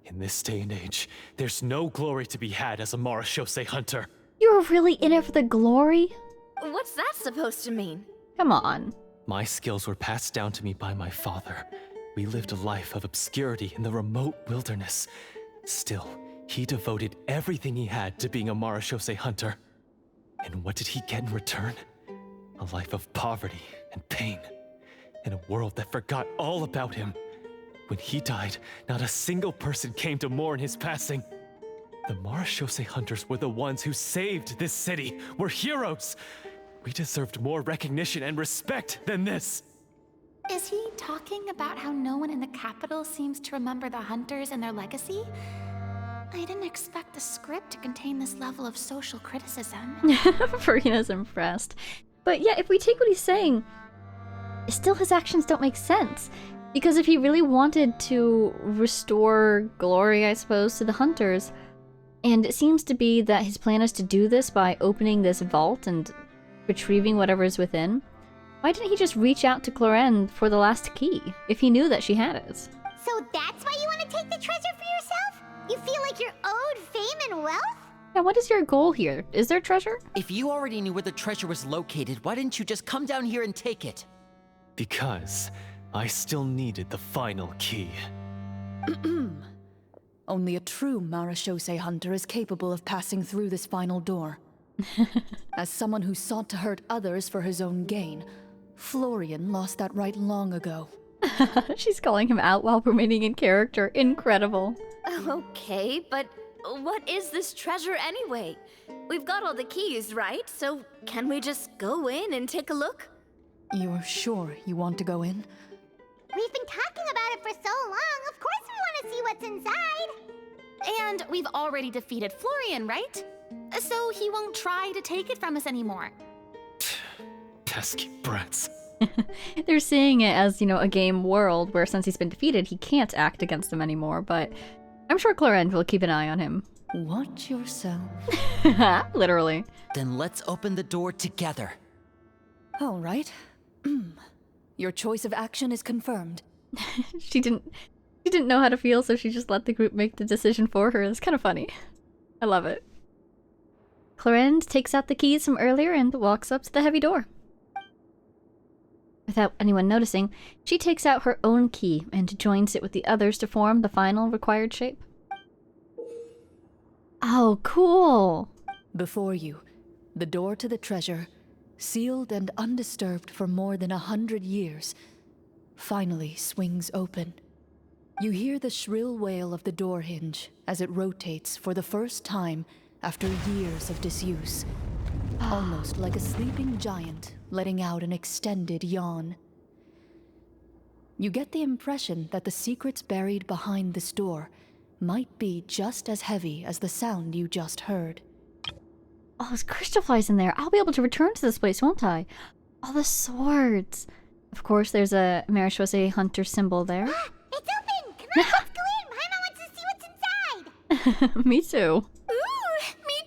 In this day and age, there's no glory to be had as a Marechaussee hunter. You're really in it for the glory? What's that supposed to mean? Come on. My skills were passed down to me by my father. We lived a life of obscurity in the remote wilderness. Still, he devoted everything he had to being a Marechaussee hunter. And what did he get in return? A life of poverty and pain. In a world that forgot all about him. When he died, not a single person came to mourn his passing. The Marechaussee hunters were the ones who saved this city. We're heroes. We deserved more recognition and respect than this. Is he talking about how no one in the capital seems to remember the hunters and their legacy? I didn't expect the script to contain this level of social criticism. Farina's impressed. But yeah, if we take what he's saying, still his actions don't make sense. Because if he really wanted to restore glory, I suppose, to the hunters, and it seems to be that his plan is to do this by opening this vault and retrieving whatever is within, why didn't he just reach out to Clorinde for the last key, if he knew that she had it? So that's why you want to take the treasure for yourself? You feel like you're owed fame and wealth? Yeah, what is your goal here? Is there treasure? If you already knew where the treasure was located, why didn't you just come down here and take it? Because I still needed the final key. Only a true Marechaussee hunter is capable of passing through this final door. As someone who sought to hurt others for his own gain, Florian lost that right long ago. She's calling him out while remaining in character. Incredible. Okay, but what is this treasure anyway? We've got all the keys, right? So can we just go in and take a look? You're sure you want to go in? We've been talking about it for so long. Of course we want to see what's inside. And we've already defeated Florian, right? So he won't try to take it from us anymore. Pesky brats. They're seeing it as, you know, a game world where since he's been defeated, he can't act against them anymore, but I'm sure Clorinde will keep an eye on him. Watch yourself. Literally. Then let's open the door together. All right. Your choice of action is confirmed. She didn't know how to feel, so she just let the group make the decision for her. It's kind of funny. I love it. Clorinde takes out the keys from earlier and walks up to the heavy door. Without anyone noticing, she takes out her own key and joins it with the others to form the final required shape. Oh, cool! Before you, the door to the treasure, sealed and undisturbed for more than 100 years, finally swings open. You hear the shrill wail of the door hinge as it rotates for the first time after years of disuse, almost like a sleeping giant letting out an extended yawn. You get the impression that the secrets buried behind this door might be just as heavy as the sound you just heard. Oh, there's crystal flies in there. I'll be able to return to this place, won't I? All the swords. Of course, there's a Marechaussee hunter symbol there. It's open! Come on, let's go in! Paimon wants to see what's inside! Me too. Ooh, me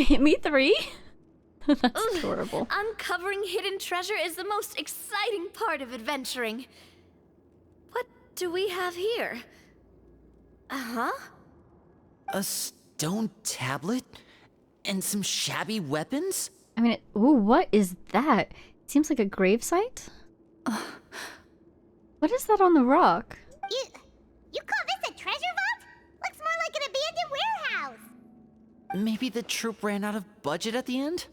too! Me three? That's adorable. Uncovering hidden treasure is the most exciting part of adventuring. What do we have here? Uh-huh. A stone tablet? And some shabby weapons? I mean, ooh, what is that? It seems like a gravesite? What is that on the rock? You call this a treasure vault? Looks more like an abandoned warehouse. Maybe the troop ran out of budget at the end?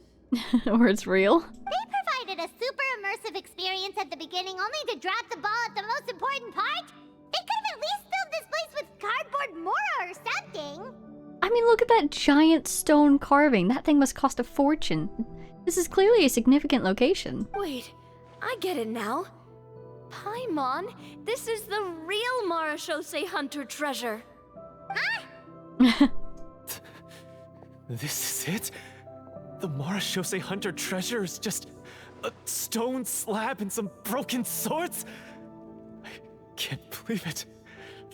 Or it's real? They provided a super immersive experience at the beginning only to drop the ball at the most important part. They could have at least filled this place with cardboard mora or something. I mean, look at that giant stone carving. That thing must cost a fortune. This is clearly a significant location. Wait, I get it now. Paimon, this is the real Marachose Hunter treasure. This is it? The Marachose Hunter treasure is just a stone slab and some broken swords? I can't believe it.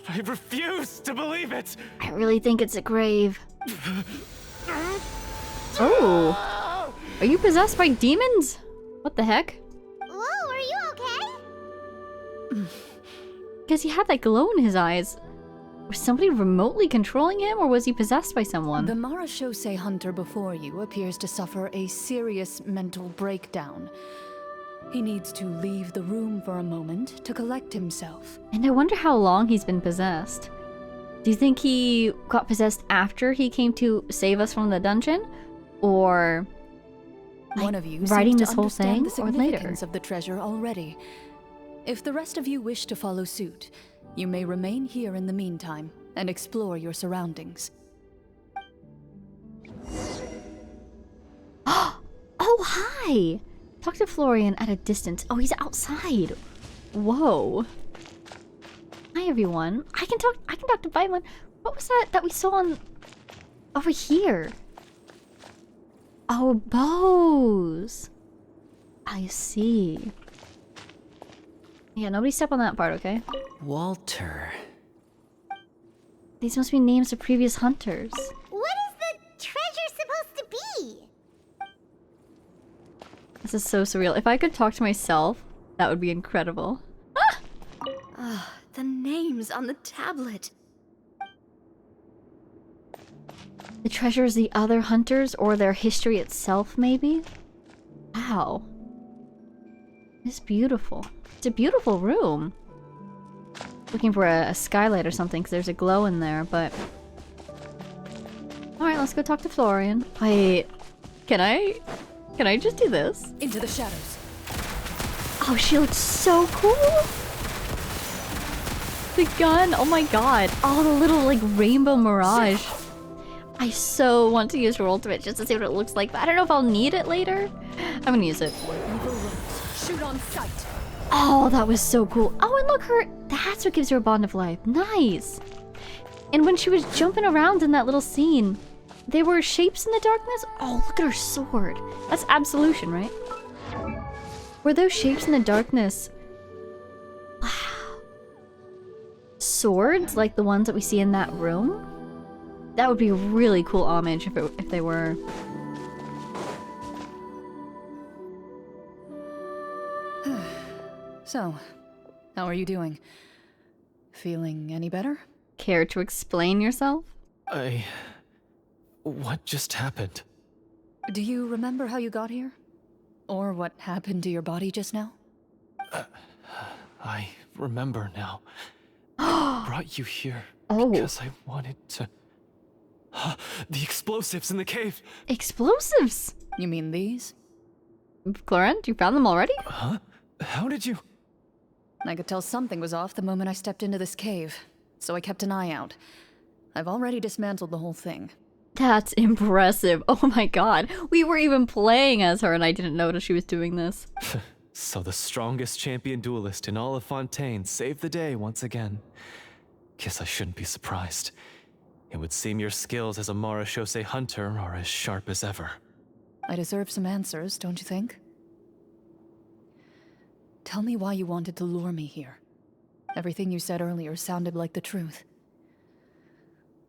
I refuse to believe it! I really think it's a grave. Oh! Are you possessed by demons? What the heck? Whoa, are you okay? Because he had that glow in his eyes. Was somebody remotely controlling him, or was he possessed by someone? The Marachose hunter before you appears to suffer a serious mental breakdown. He needs to leave the room for a moment to collect himself. And I wonder how long he's been possessed. Do you think he got possessed after he came to save us from the dungeon? Or One of you writing seems this to whole understand thing, the or later? significance of the treasure already. If the rest of you wish to follow suit, you may remain here in the meantime and explore your surroundings. Oh, hi! Talk to Florian at a distance. Oh, he's outside. Whoa. Hi, everyone. I can talk to Paimon. What was that we saw on over here? Oh, bows. I see. Yeah, nobody step on that part, okay? Walter. These must be names of previous hunters. What is the treasure supposed to be? This is so surreal. If I could talk to myself, that would be incredible. The names on the tablet. The treasure is the other hunters or their history itself, maybe? Wow. It's beautiful. It's a beautiful room. Looking for a skylight or something because there's a glow in there, but... Alright, let's go talk to Florian. Wait, can I just do this? Into the shadows. Oh, she looks so cool! The gun, oh my god. Oh, the little, like, rainbow mirage. I so want to use her ultimate just to see what it looks like, but I don't know if I'll need it later. I'm gonna use it. Shoot on sight. Oh, that was so cool. Oh, and look, that's what gives her a bond of life. Nice. And when she was jumping around in that little scene, there were shapes in the darkness. Oh, look at her sword. That's absolution, right? Were those shapes in the darkness? Wow. Swords like the ones that we see in that room? That would be a really cool homage if they were. So, how are you doing? Feeling any better? Care to explain yourself? What just happened? Do you remember how you got here? Or what happened to your body just now? I remember now. I brought you here because I wanted to... The explosives in the cave! Explosives? You mean these? Clorinde, you found them already? Huh? How did you... I could tell something was off the moment I stepped into this cave, so I kept an eye out. I've already dismantled the whole thing. That's impressive. Oh my god. We were even playing as her and I didn't notice she was doing this. So the strongest champion duelist in all of Fontaine saved the day once again. Guess I shouldn't be surprised. It would seem your skills as a Marachose hunter are as sharp as ever. I deserve some answers, don't you think? Tell me why you wanted to lure me here. Everything you said earlier sounded like the truth.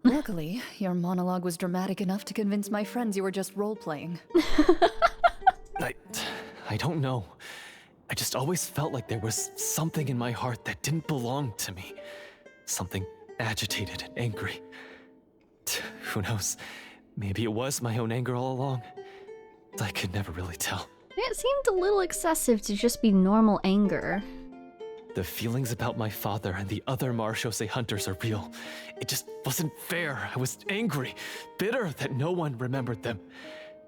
Luckily, your monologue was dramatic enough to convince my friends you were just role-playing. I don't know. I just always felt like there was something in my heart that didn't belong to me. Something agitated and angry. Who knows? Maybe it was my own anger all along. I could never really tell. It seemed a little excessive to just be normal anger. The feelings about my father and the other Marechaussee hunters are real. It just wasn't fair. I was angry, bitter that no one remembered them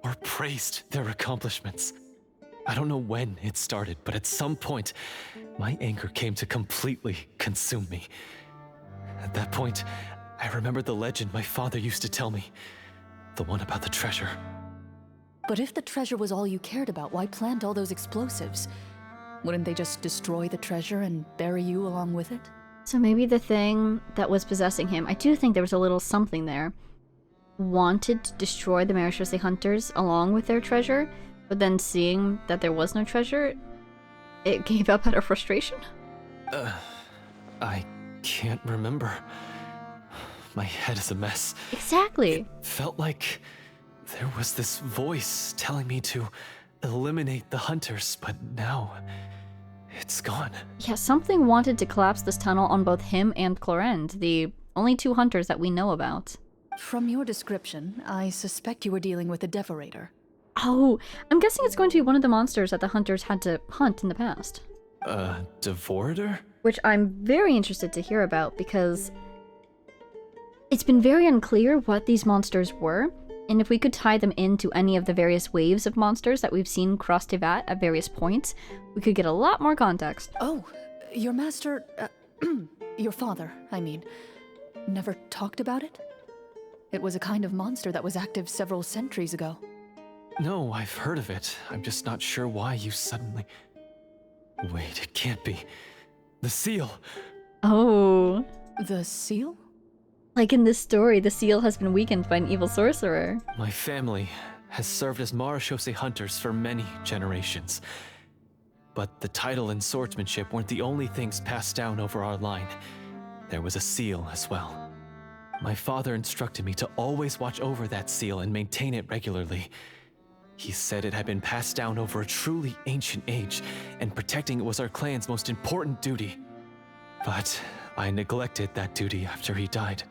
or praised their accomplishments. I don't know when it started, but at some point, my anger came to completely consume me. At that point, I remembered the legend my father used to tell me. The one about the treasure. But if the treasure was all you cared about, why plant all those explosives? Wouldn't they just destroy the treasure and bury you along with it? So maybe the thing that was possessing him, I do think there was a little something there, wanted to destroy the Marechaussee hunters along with their treasure, but then seeing that there was no treasure, it gave up out of frustration? I can't remember. My head is a mess. Exactly. It felt like there was this voice telling me to eliminate the hunters, but now it's gone. Yeah, something wanted to collapse this tunnel on both him and Clorinde, the only two hunters that we know about. From your description, I suspect you were dealing with a Devorator. Oh, I'm guessing it's going to be one of the monsters that the hunters had to hunt in the past. Devorator? Which I'm very interested to hear about, because it's been very unclear what these monsters were, and if we could tie them into any of the various waves of monsters that we've seen cross Teyvat at various points, we could get a lot more context. Oh, your master, your father, I mean, never talked about it? It was a kind of monster that was active several centuries ago. No, I've heard of it. I'm just not sure why you suddenly... Wait, it can't be. The seal! Oh. The seal? Like in this story, the seal has been weakened by an evil sorcerer. My family has served as Marechaussee hunters for many generations. But the title and swordsmanship weren't the only things passed down over our line. There was a seal as well. My father instructed me to always watch over that seal and maintain it regularly. He said it had been passed down over a truly ancient age, and protecting it was our clan's most important duty. But I neglected that duty after he died.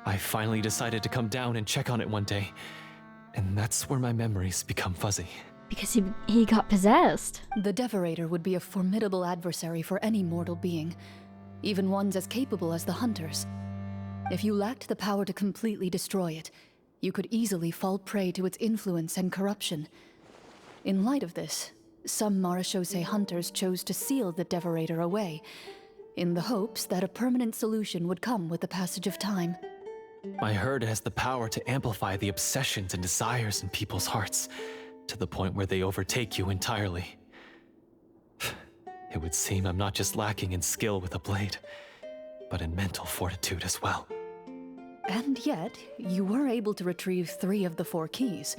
I finally decided to come down and check on it one day, and that's where my memories become fuzzy. Because he got possessed. The Devorator would be a formidable adversary for any mortal being, even ones as capable as the hunters. If you lacked the power to completely destroy it, you could easily fall prey to its influence and corruption. In light of this, some Marechaussee hunters chose to seal the Devorator away, in the hopes that a permanent solution would come with the passage of time. I heard it has the power to amplify the obsessions and desires in people's hearts, to the point where they overtake you entirely. It would seem I'm not just lacking in skill with a blade, but in mental fortitude as well. And yet, you were able to retrieve 3 of the 4 keys.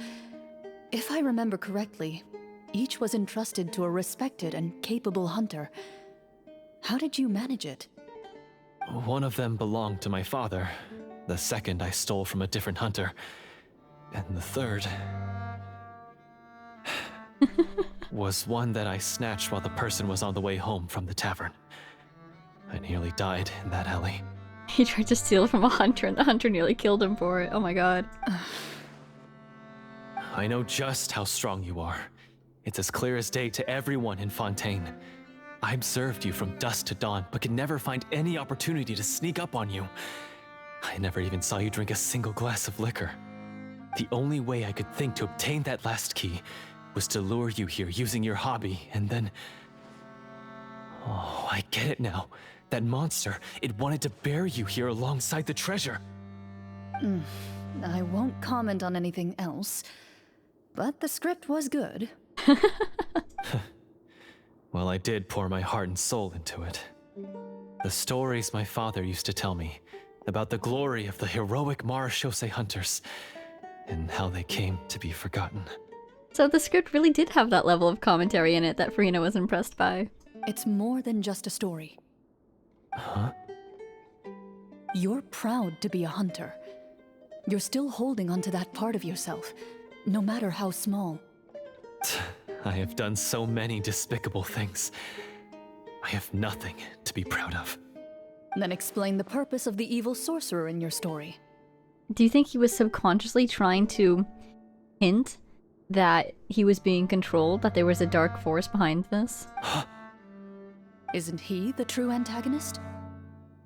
If I remember correctly, each was entrusted to a respected and capable hunter. How did you manage it? One of them belonged to my father. The second I stole from a different hunter. And the third... was one that I snatched while the person was on the way home from the tavern. I nearly died in that alley. He tried to steal from a hunter and the hunter nearly killed him for it. Oh my god. I know just how strong you are. It's as clear as day to everyone in Fontaine. I observed you from dusk to dawn, but could never find any opportunity to sneak up on you. I never even saw you drink a single glass of liquor. The only way I could think to obtain that last key was to lure you here using your hobby, and then... Oh, I get it now. That monster, it wanted to bury you here alongside the treasure. I won't comment on anything else, but the script was good. Well, I did pour my heart and soul into it. The stories my father used to tell me about the glory of the heroic Marechaussee hunters and how they came to be forgotten. So the script really did have that level of commentary in it that Furina was impressed by. It's more than just a story. Huh? You're proud to be a hunter. You're still holding onto that part of yourself, no matter how small. I have done so many despicable things. I have nothing to be proud of. Then explain the purpose of the evil sorcerer in your story. Do you think he was subconsciously trying to hint that he was being controlled, that there was a dark force behind this? Isn't he the true antagonist?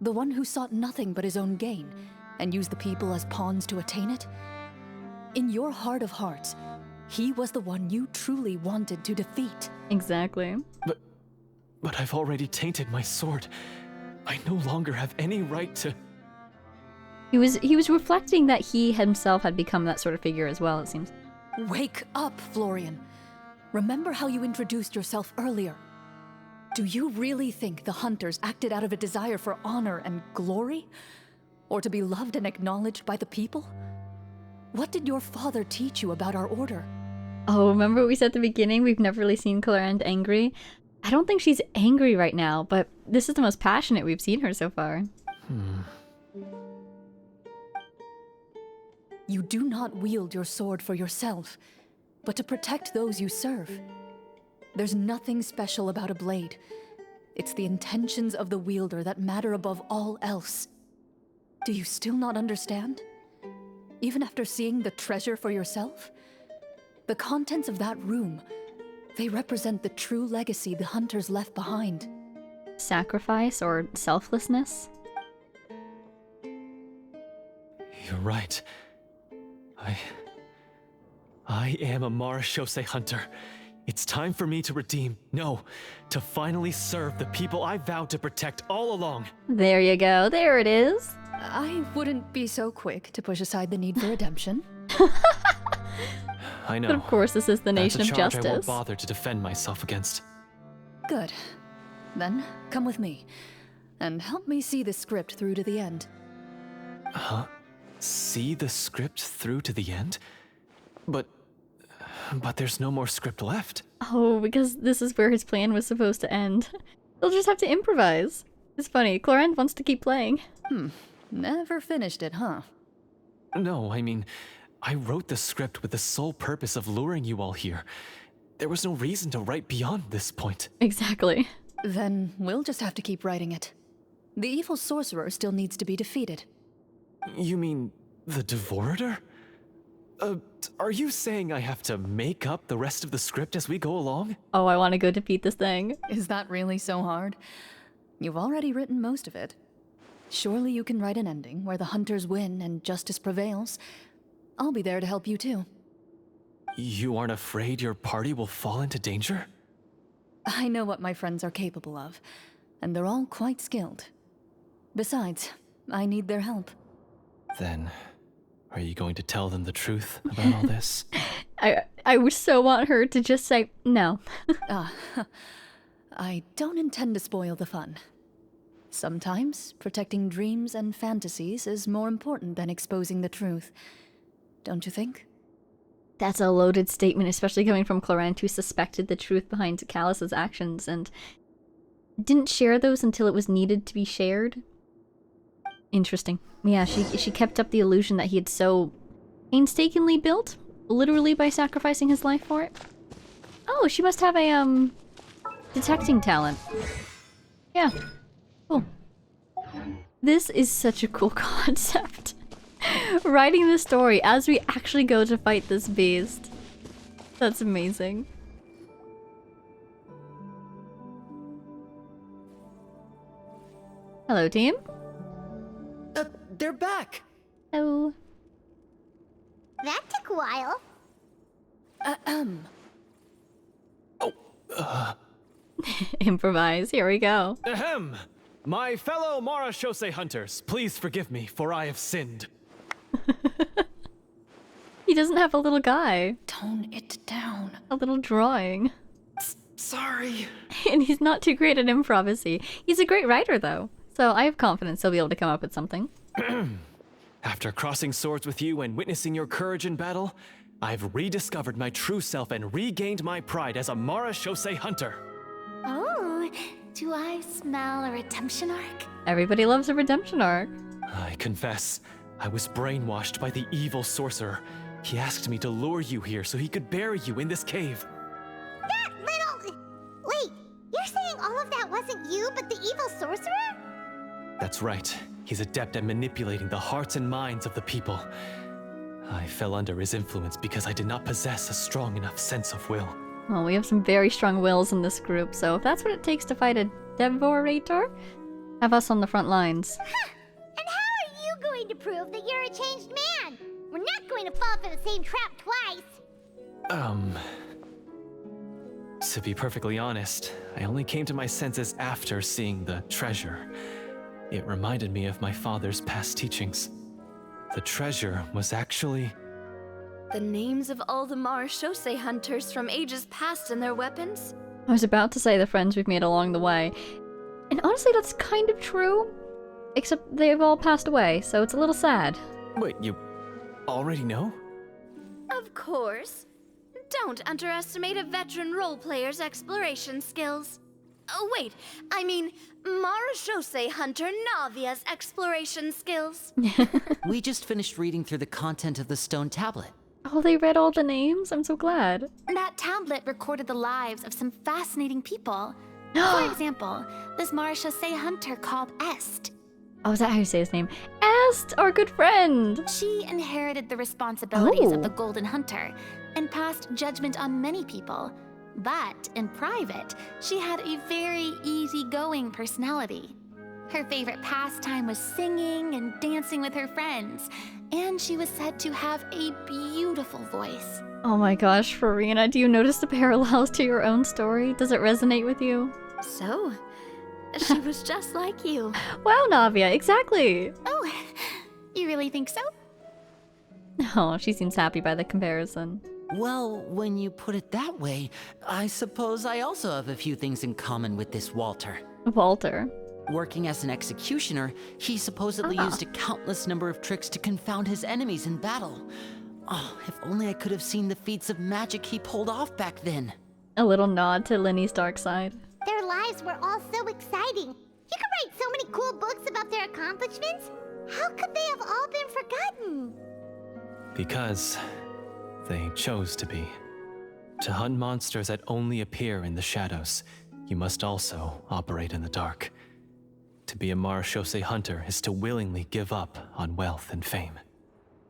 The one who sought nothing but his own gain, and used the people as pawns to attain it? In your heart of hearts, he was the one you truly wanted to defeat. Exactly. But I've already tainted my sword. I no longer have any right to... He was reflecting that he himself had become that sort of figure as well, it seems. Wake up, Florian. Remember how you introduced yourself earlier. Do you really think the hunters acted out of a desire for honor and glory? Or to be loved and acknowledged by the people? What did your father teach you about our order? Oh, remember what we said at the beginning? We've never really seen Clorinde angry. I don't think she's angry right now, but this is the most passionate we've seen her so far. You do not wield your sword for yourself, but to protect those you serve. There's nothing special about a blade. It's the intentions of the wielder that matter above all else. Do you still not understand? Even after seeing the treasure for yourself? The contents of that room, they represent the true legacy the hunters left behind. Sacrifice or selflessness? You're right. I am a Marachose hunter. It's time for me to redeem, no, to finally serve the people I vowed to protect all along. There you go, there it is. I wouldn't be so quick to push aside the need for redemption. I know. But of course, this is the nation of That's a charge justice. I won't bother to defend myself against. Good. Then, come with me, and help me see the script through to the end. Huh? See the script through to the end? But there's no more script left. Oh, because this is where his plan was supposed to end. They'll just have to improvise. It's funny, Clorinde wants to keep playing. Never finished it, huh? No, I mean, I wrote the script with the sole purpose of luring you all here. There was no reason to write beyond this point. Exactly. Then we'll just have to keep writing it. The evil sorcerer still needs to be defeated. You mean the Devorator? Are you saying I have to make up the rest of the script as we go along? Oh, I want to go defeat this thing. Is that really so hard? You've already written most of it. Surely you can write an ending where the hunters win and justice prevails. I'll be there to help you too. You aren't afraid your party will fall into danger? I know what my friends are capable of, and they're all quite skilled. Besides, I need their help. Then, are you going to tell them the truth about all this? I would so want her to just say no. I don't intend to spoil the fun. Sometimes, protecting dreams and fantasies is more important than exposing the truth. Don't you think? That's a loaded statement, especially coming from Clorinde, who suspected the truth behind Callus's actions and didn't share those until it was needed to be shared. Interesting. Yeah, she kept up the illusion that he had so painstakingly built, literally by sacrificing his life for it. Oh, she must have a, detecting talent. Yeah. Cool. This is such a cool concept. Writing the story as we actually go to fight this beast. That's amazing. Hello, team. They're back! Hello. That took a while. Improvise. Here we go. Ahem! My fellow Marachose hunters, please forgive me, for I have sinned. He doesn't have a little guy. Tone it down. A little drawing. Sorry. And he's not too great at improv, is he? He's a great writer, though. So I have confidence he'll be able to come up with something. After crossing swords with you and witnessing your courage in battle, I've rediscovered my true self and regained my pride as a Marachose hunter. Oh, Do I smell a redemption arc? Everybody loves a redemption arc. I confess, I was brainwashed by the evil sorcerer. He asked me to lure you here so he could bury you in this cave. That little... Wait, you're saying all of that wasn't you, but the evil sorcerer? That's right. He's adept at manipulating the hearts and minds of the people. I fell under his influence because I did not possess a strong enough sense of will. Well, we have some very strong wills in this group, so if that's what it takes to fight a Devorator, have us on the front lines. Huh. And how are you going to prove that you're a changed man? We're not going to fall for the same trap twice. To be perfectly honest, I only came to my senses after seeing the treasure. It reminded me of my father's past teachings. The treasure was actually... The names of all the Marechaussee hunters from ages past and their weapons? I was about to say the friends we've made along the way. And honestly, that's kind of true. Except they've all passed away, so it's a little sad. Wait, you already know? Of course. Don't underestimate a veteran role-player's exploration skills. Oh, wait, I mean, Marechaussee Hunter Navia's exploration skills. We just finished reading through the content of the stone tablet. Oh, they read all the names? I'm so glad. That tablet recorded the lives of some fascinating people. For example, this Marechaussee hunter called Est. Oh, is that how you say his name? Est, our good friend! She inherited the responsibilities of the Oh. Golden Hunter and passed judgment on many people. But in private, she had a very easygoing personality. Her favorite pastime was singing and dancing with her friends, and she was said to have a beautiful voice. Oh my gosh, Farina, do you notice the parallels to your own story? Does it resonate with you? So, she was just like you. Wow, Navia, exactly! Oh, you really think so? Oh, she seems happy by the comparison. Well, when you put it that way, I suppose I also have a few things in common with this Walter. Walter. Working as an executioner, he supposedly used a countless number of tricks to confound his enemies in battle. Oh, if only I could have seen the feats of magic he pulled off back then. A little nod to Linny's dark side. Their lives were all so exciting. You could write so many cool books about their accomplishments. How could they have all been forgotten? Because they chose to be. To hunt monsters that only appear in the shadows, you must also operate in the dark. To be a Marechaussee hunter is to willingly give up on wealth and fame.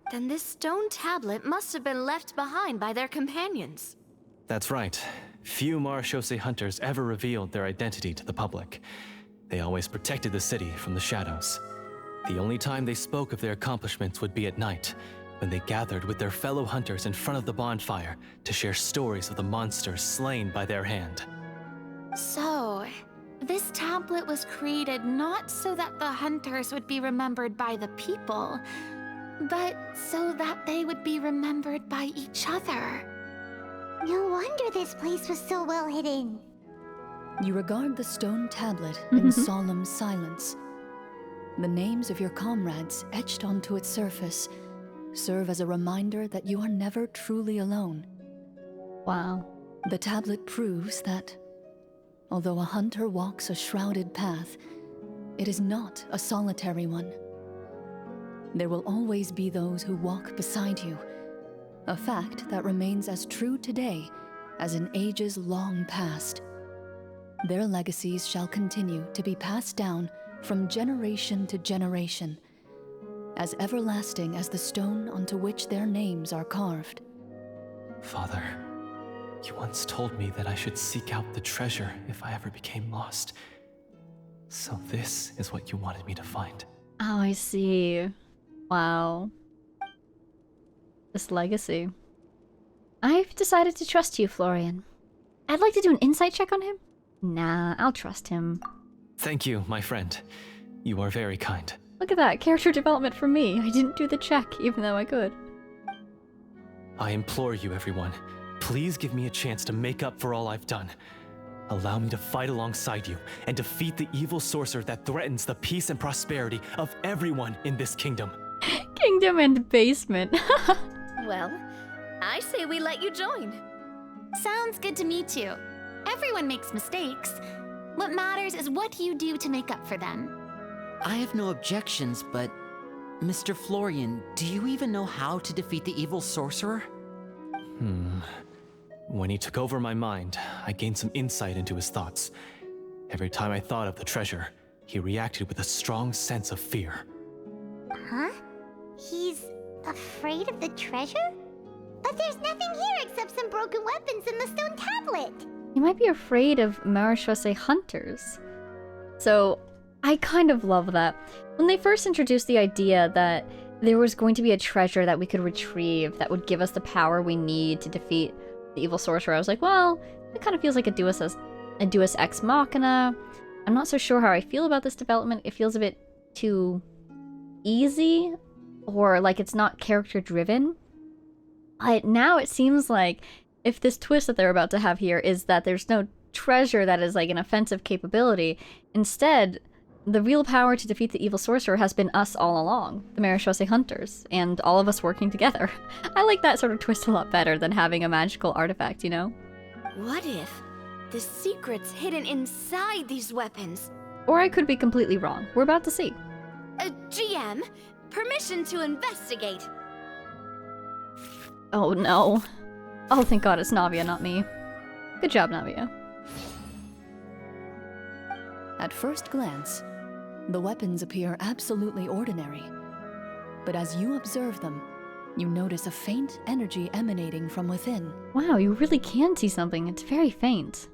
Then this stone tablet must have been left behind by their companions. That's right. Few Marechaussee hunters ever revealed their identity to the public. They always protected the city from the shadows. The only time they spoke of their accomplishments would be at night, when they gathered with their fellow hunters in front of the bonfire to share stories of the monsters slain by their hand. So, this tablet was created not so that the hunters would be remembered by the people, but so that they would be remembered by each other. No wonder this place was so well hidden. You regard the stone tablet in solemn silence. The names of your comrades etched onto its surface serve as a reminder that you are never truly alone. Wow. The tablet proves that, although a hunter walks a shrouded path, it is not a solitary one. There will always be those who walk beside you, a fact that remains as true today as in ages long past. Their legacies shall continue to be passed down from generation to generation, as everlasting as the stone onto which their names are carved. Father, you once told me that I should seek out the treasure if I ever became lost. So this is what you wanted me to find. Oh, I see. Wow. This legacy. I've decided to trust you, Florian. I'd like to do an insight check on him. Nah, I'll trust him. Thank you, my friend. You are very kind. Look at that, character development for me. I didn't do the check, even though I could. I implore you, everyone, please give me a chance to make up for all I've done. Allow me to fight alongside you and defeat the evil sorcerer that threatens the peace and prosperity of everyone in this kingdom. Kingdom and basement. Well, I say we let you join. Sounds good to me too. Everyone makes mistakes. What matters is what you do to make up for them. I have no objections, but Mr. Florian, do you even know how to defeat the evil sorcerer? When he took over my mind, I gained some insight into his thoughts. Every time I thought of the treasure, he reacted with a strong sense of fear. Huh? He's afraid of the treasure? But there's nothing here except some broken weapons and the stone tablet. He might be afraid of Marechaussee hunters. So, I kind of love that. When they first introduced the idea that there was going to be a treasure that we could retrieve that would give us the power we need to defeat the evil sorcerer, I was like, well, it kind of feels like a Deus Ex Machina. I'm not so sure how I feel about this development. It feels a bit too easy, or like it's not character driven. But now it seems like if this twist that they're about to have here is that there's no treasure that is like an offensive capability, instead, the real power to defeat the evil sorcerer has been us all along, the Marechaussee hunters, and all of us working together. I like that sort of twist a lot better than having a magical artifact, you know? What if the secret's hidden inside these weapons? Or I could be completely wrong. We're about to see. GM, permission to investigate. Oh no. Oh, thank God it's Navia, not me. Good job, Navia. At first glance, the weapons appear absolutely ordinary. But as you observe them, you notice a faint energy emanating from within. Wow, you really can see something. It's very faint.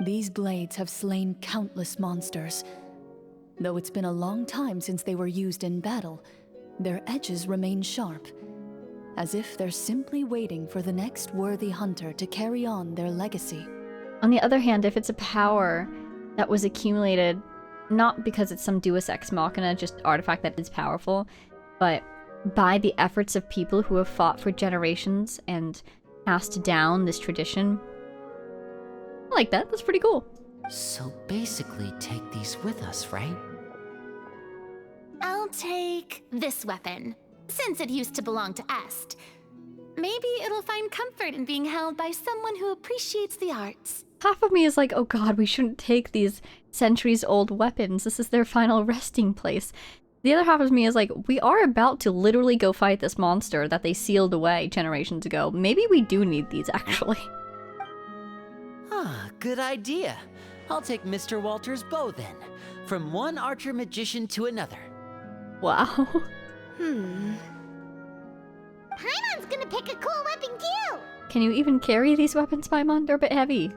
These blades have slain countless monsters. Though it's been a long time since they were used in battle, their edges remain sharp, as if they're simply waiting for the next worthy hunter to carry on their legacy. On the other hand, if it's a power that was accumulated not because it's some Deus Ex Machina, just artifact that is powerful, but by the efforts of people who have fought for generations and passed down this tradition, I like that. That's pretty cool. So basically, take these with us, right? I'll take this weapon, since it used to belong to Est. Maybe it'll find comfort in being held by someone who appreciates the arts. Half of me is like, oh god, we shouldn't take these centuries-old weapons. This is their final resting place. The other half of me is like, we are about to literally go fight this monster that they sealed away generations ago. Maybe we do need these, actually. Ah, good idea. I'll take Mr. Walter's bow then. From one archer magician to another. Wow. Paimon's gonna pick a cool weapon too! Can you even carry these weapons, Paimon? They're a bit heavy.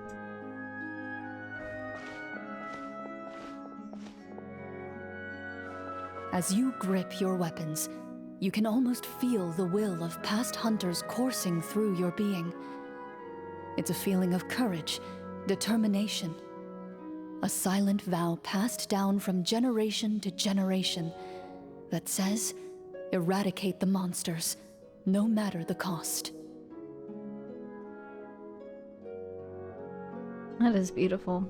As you grip your weapons, you can almost feel the will of past hunters coursing through your being. It's a feeling of courage, determination, a silent vow passed down from generation to generation that says, eradicate the monsters, no matter the cost. That is beautiful.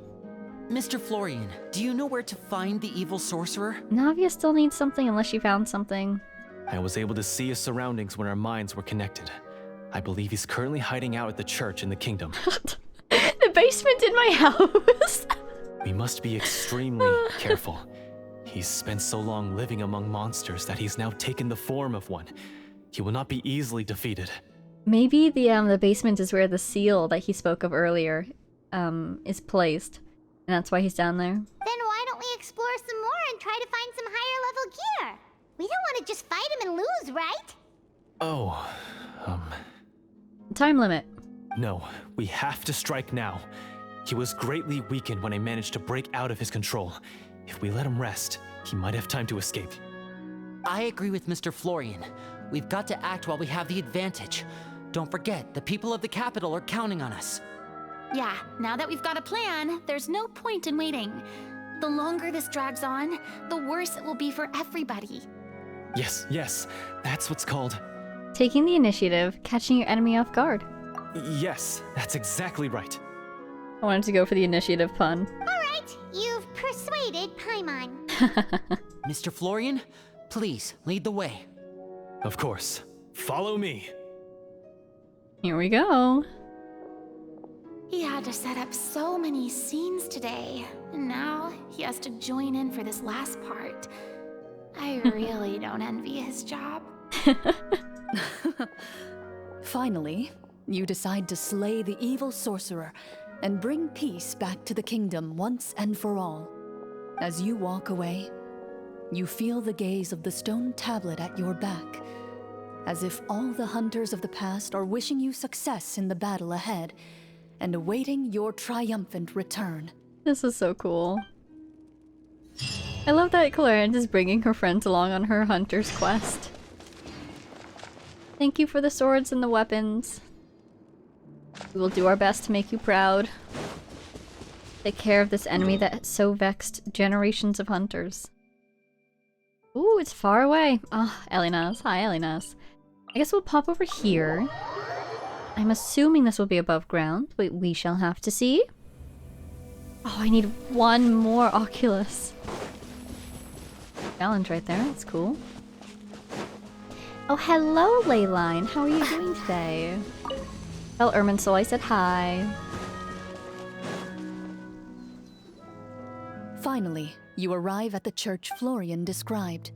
Mr. Florian, do you know where to find the evil sorcerer? Navia still needs something unless she found something. I was able to see his surroundings when our minds were connected. I believe he's currently hiding out at the church in the kingdom. The basement in my house! We must be extremely careful. He's spent so long living among monsters that he's now taken the form of one. He will not be easily defeated. Maybe the basement is where the seal that he spoke of earlier is placed. And that's why he's down there. Then why don't we explore some more and try to find some higher level gear? We don't want to just fight him and lose, right? Oh, Time limit. no. We have to strike now. He was greatly weakened when I managed to break out of his control. If we let him rest, he might have time to escape. I agree with Mr. Florian. We've got to act while we have the advantage. Don't forget, the people of the capital are counting on us. Yeah, now that we've got a plan, there's no point in waiting. The longer this drags on, the worse it will be for everybody. Yes, that's what's called... Taking the initiative, catching your enemy off guard. Yes, that's exactly right. I wanted to go for the initiative pun. Alright, you've persuaded Paimon. Mr. Florian, please lead the way. Of course. Follow me. Here we go. He had to set up so many scenes today, and now he has to join in for this last part. I really don't envy his job. Finally, you decide to slay the evil sorcerer and bring peace back to the kingdom once and for all. As you walk away, you feel the gaze of the stone tablet at your back, as if all the hunters of the past are wishing you success in the battle ahead and awaiting your triumphant return. This is so cool. I love that Clorinde is bringing her friends along on her hunter's quest. Thank you for the swords and the weapons. We will do our best to make you proud. Take care of this enemy that so vexed generations of hunters. Ooh, it's far away. Ah, oh, Elinas. Hi, Elinas. I guess we'll pop over here. I'm assuming this will be above ground, but we shall have to see. Oh, I need one more Oculus. Challenge right there. That's cool. Oh, hello, Leyline. How are you doing today? Tell Irminsul I said hi. Finally, you arrive at the church Florian described.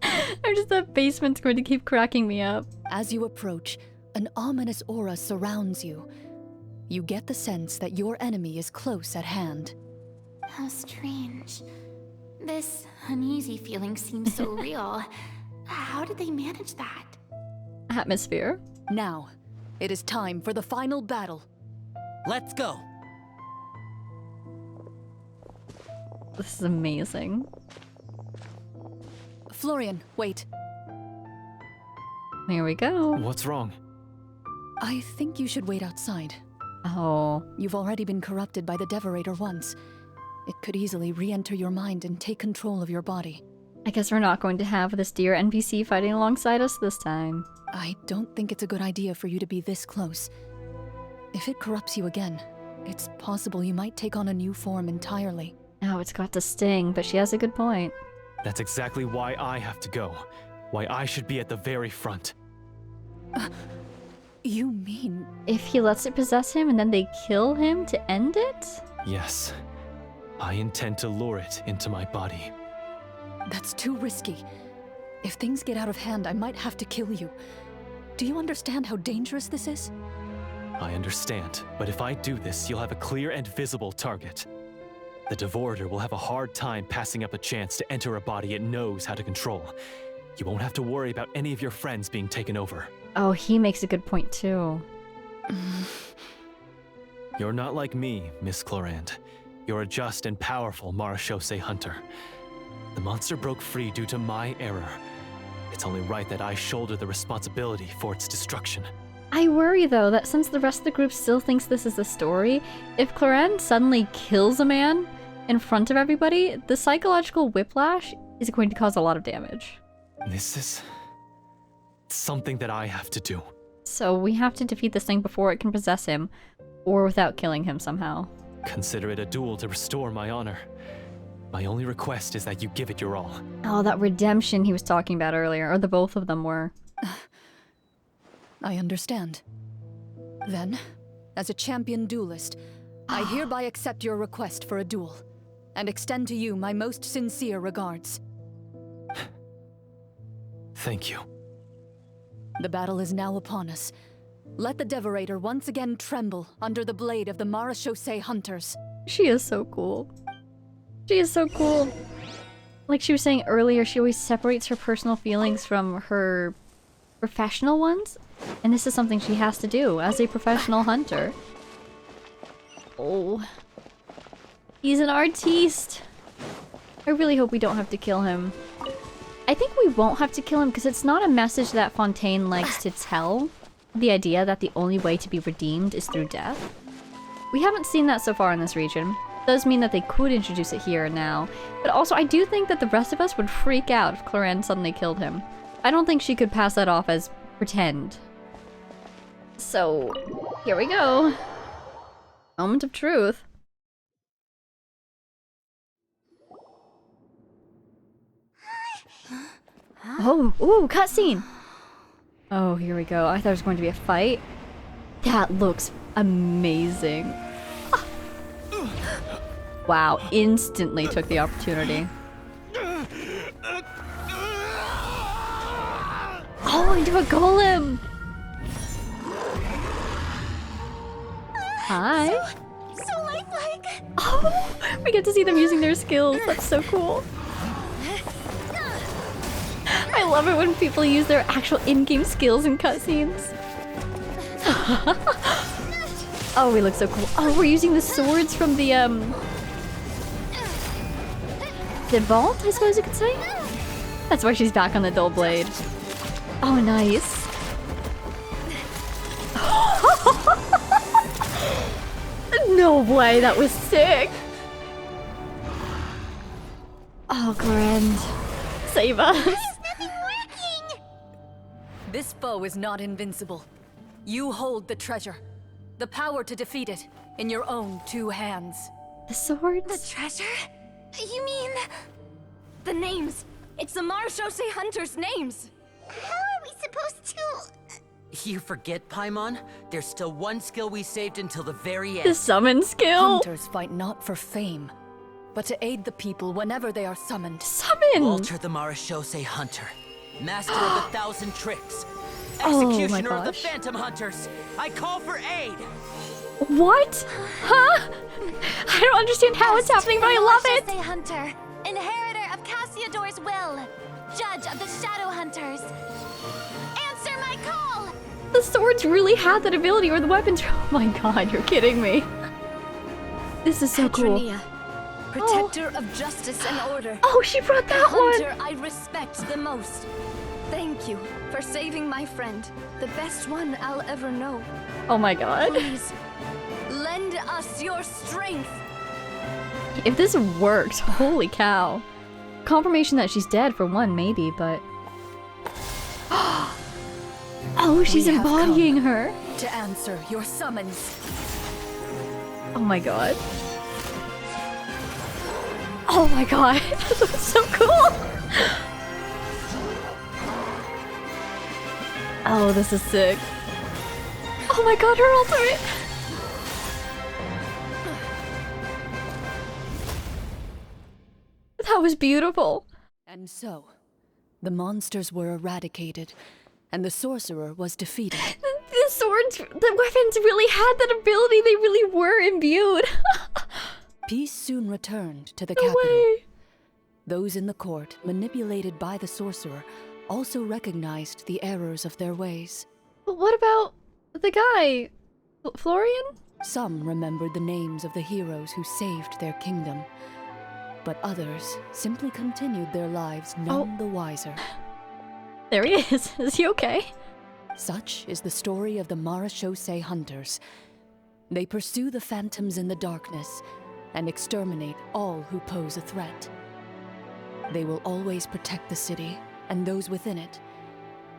I'm just that basement's going to keep cracking me up. As you approach, an ominous aura surrounds you. You get the sense that your enemy is close at hand. How strange. This uneasy feeling seems so real. How did they manage that? Atmosphere. Now, it is time for the final battle. Let's go! This is amazing. Florian, wait. Here we go. What's wrong? I think you should wait outside. Oh. You've already been corrupted by the Devorator once. It could easily re-enter your mind and take control of your body. I guess we're not going to have this dear NPC fighting alongside us this time. I don't think it's a good idea for you to be this close. If it corrupts you again, it's possible you might take on a new form entirely. Oh, it's got to sting, but she has a good point. That's exactly why I have to go. Why I should be at the very front. You mean... If he lets it possess him and then they kill him to end it? Yes. I intend to lure it into my body. That's too risky. If things get out of hand, I might have to kill you. Do you understand how dangerous this is? I understand, but if I do this, you'll have a clear and visible target. The Devorator will have a hard time passing up a chance to enter a body it knows how to control. You won't have to worry about any of your friends being taken over. Oh, he makes a good point too. You're not like me, Miss Clorinde. You're a just and powerful Marechaussee hunter. The monster broke free due to my error. It's only right that I shoulder the responsibility for its destruction. I worry though that since the rest of the group still thinks this is a story, if Clorinde suddenly kills a man in front of everybody, the psychological whiplash is going to cause a lot of damage. This is something that I have to do. So we have to defeat this thing before it can possess him, or without killing him somehow. Consider it a duel to restore my honor. My only request is that you give it your all. Oh, that redemption he was talking about earlier, or the both of them were. I understand. Then, as a champion duelist, I hereby accept your request for a duel, and extend to you my most sincere regards. Thank you. The battle is now upon us. Let the Devorator once again tremble under the blade of the Marechaussee hunters. She is so cool. She is so cool. Like she was saying earlier, she always separates her personal feelings from her professional ones. And this is something she has to do as a professional hunter. Oh. He's an artiste. I really hope we don't have to kill him. I think we won't have to kill him because it's not a message that Fontaine likes to tell. The idea that the only way to be redeemed is through death. We haven't seen that so far in this region. Does mean that they could introduce it here and now. But also I do think that the rest of us would freak out if Clorinde suddenly killed him. I don't think she could pass that off as pretend. So, here we go. Moment of truth. Oh, ooh, cutscene! Oh, here we go. I thought it was going to be a fight. That looks Amazing. Wow, instantly took the opportunity. Oh, into a golem! Hi. So lifelike. Oh, we get to see them using their skills. That's so cool. I love it when people use their actual in-game skills in cutscenes. Oh, we look so cool. Oh, we're using the swords from the vault, I suppose you could say? That's why she's back on the dull blade. Oh, nice. No way, that was sick. Oh, Clorinde. Save us. Nothing working! This foe is not invincible. You hold the treasure. The power to defeat it in your own 2 hands. The swords? The treasure? You mean... The names! It's the Marechaussee Hunters' names! How are we supposed to... You forget, Paimon? There's still one skill we saved until the very The end. summon skill? Hunters fight not for fame, but to aid the people whenever they are summoned. Summon! Walter the Marechaussee Hunter, master of 1,000 tricks, Oh my executioner of the gosh. Phantom Hunters. I call for aid! What? Huh? I don't understand how it's happening, but I love it! Marechaussee Hunter, inheritor of Cassiodor's will, judge of the Shadow Hunters. Answer my call! The swords really had that ability, or the weapons. Oh my god, you're kidding me. This is so cool. Petronia, protector of justice and order. Oh, she brought The that one! hunter I respect the most. Thank you for saving my friend, the best one I'll ever know. Oh my god. Please, lend us your strength. If this works, holy cow. Confirmation that she's dead for one, maybe, but... Oh, she's We have embodying come. her. To answer your summons. Oh my god. Oh my god, that looks so cool! Oh, this is sick. Oh my god, her ultimate! That was beautiful. And so, the monsters were eradicated, and the sorcerer was defeated. The swords, the weapons really had that ability. They really were imbued. Peace soon returned to the No capital. way. Those in the court, manipulated by the sorcerer, also recognized the errors of their ways. But what about the guy? Florian? Some remembered the names of the heroes who saved their kingdom, but others simply continued their lives none the wiser. There he is. Is he okay? Such is the story of the Marechaussee Hunters. They pursue the phantoms in the darkness and exterminate all who pose a threat. They will always protect the city and those within it,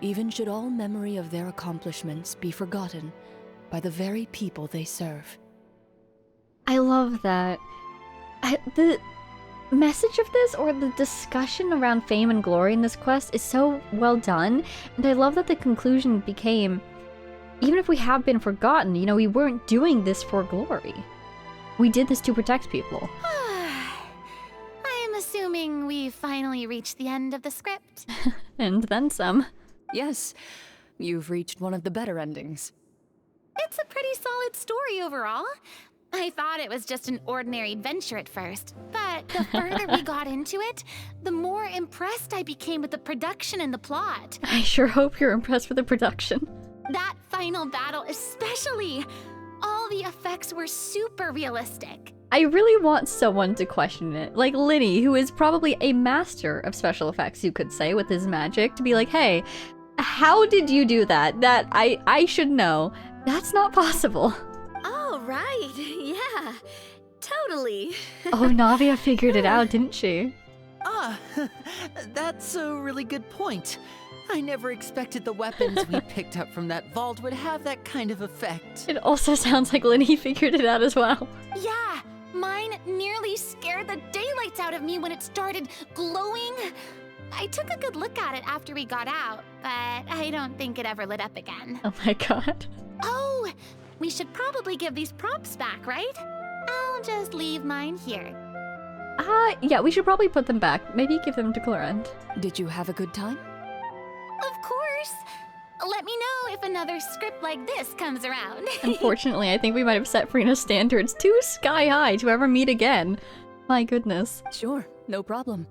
even should all memory of their accomplishments be forgotten by the very people they serve. I love that. The message of this, or the discussion around fame and glory in this quest, is so well done, and I love that the conclusion became, even if we have been forgotten, you know, we weren't doing this for glory. We did this to protect people. I am assuming we've finally reached the end of the script. And then some. Yes, you've reached one of the better endings. It's a pretty solid story overall. I thought it was just an ordinary adventure at first, but the further we got into it, the more impressed I became with the production and the plot. I sure hope you're impressed with the production. That final battle especially. All the effects were super realistic. I really want someone to question it, like Linny, who is probably a master of special effects, you could say, with his magic, to be like, hey, how did you do that? That I should know. That's not possible. Oh, right. Yeah, totally. Oh, Navia figured it out, didn't she? Ah, that's a really good point. I never expected the weapons we picked up from that vault would have that kind of effect. It also sounds like Linny figured it out as well. Yeah, mine nearly scared the daylights out of me when it started glowing. I took a good look at it after we got out, but I don't think it ever lit up again. Oh my god. Oh, we should probably give these props back, right? I'll just leave mine here. Yeah, we should probably put them back. Maybe give them to Clorinde. Did you have a good time? Of course. Let me know if another script like this comes around. Unfortunately, I think we might have set Farina's standards too sky high to ever meet again. My goodness. Sure, no problem.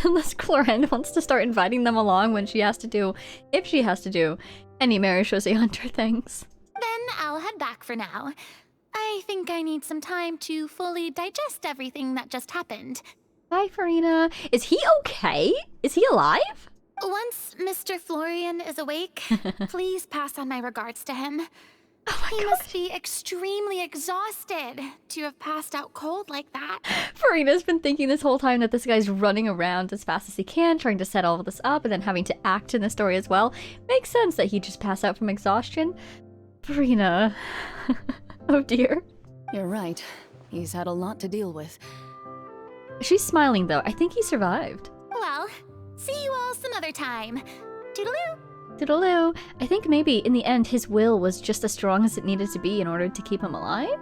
Unless Clorinde wants to start inviting them along when she has to do, if she has to do, any Marechaussee Hunter things. Then I'll head back for now. I think I need some time to fully digest everything that just happened. Bye, Farina. Is he okay? Is he alive? Once Mr. Florian is awake, please pass on my regards to him. Oh my He God. must be extremely exhausted to have passed out cold like that. Farina's been thinking this whole time that this guy's running around as fast as he can, trying to set all of this up, and then having to act in the story as well. Makes sense that he just passed out from exhaustion. Farina. Oh dear. You're right. He's had a lot to deal with. She's smiling though. I think he survived. Well, see you all some other time. Toodaloo! Toodaloo. I think maybe in the end his will was just as strong as it needed to be in order to keep him alive?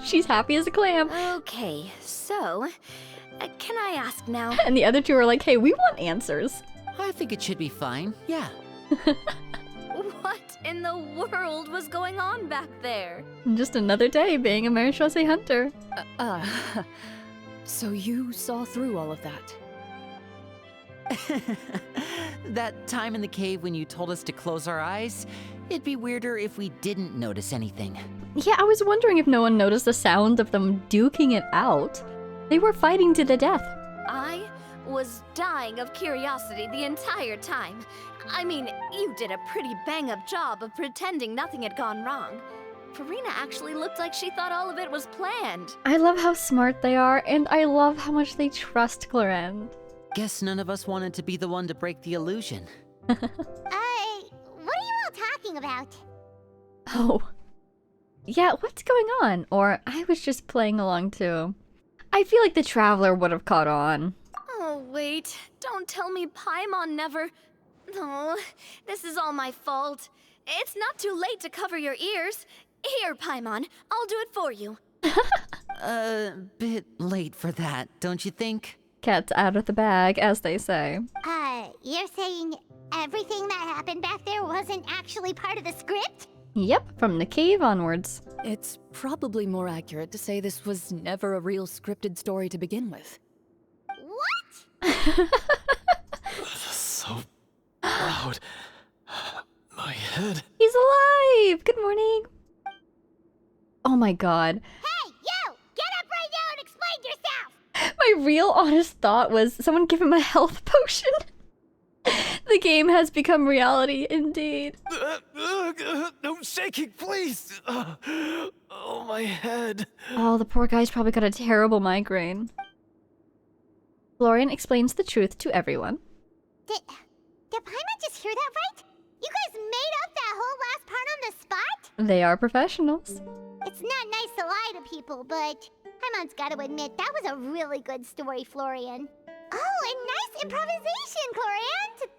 She's happy as a clam. Okay, so, can I ask now? And the other two are like, hey, we want answers. I think it should be fine, yeah. What in the world was going on back there? Just another day being a Marechaussee Hunter. So you saw through all of that? That time in the cave when you told us to close our eyes, it'd be weirder if we didn't notice anything. Yeah, I was wondering if no one noticed the sound of them duking it out. They were fighting to the death. I was dying of curiosity the entire time. I mean, you did a pretty bang-up job of pretending nothing had gone wrong. Farina actually looked like she thought all of it was planned. I love how smart they are, and I love how much they trust Clorinde. Guess none of us wanted to be the one to break the illusion. What are you all talking about? Oh. Yeah, what's going on? Or I was just playing along too. I feel like the Traveler would have caught on. Oh, wait. Don't tell me Paimon never... No, this is all my fault. It's not too late to cover your ears. Here, Paimon, I'll do it for you. A bit late for that, don't you think? Cat's out of the bag, as they say. You're saying everything that happened back there wasn't actually part of the script? Yep, from the cave onwards. It's probably more accurate to say this was never a real scripted story to begin with. What? So loud. My head. He's alive! Good morning. Oh my god. Hey, you! Get up right now and explain yourself! My real honest thought was someone give him a health potion. The game has become reality indeed. No shaking, please. Oh, my head. Oh, the poor guy's probably got a terrible migraine. Florian explains the truth to everyone. Did Paimon just hear that right? You guys made up that whole last part on the spot? They are professionals. It's not nice to lie to people, but Paimon's got to admit that was a really good story, Florian. Oh, and nice improvisation, Clorinde!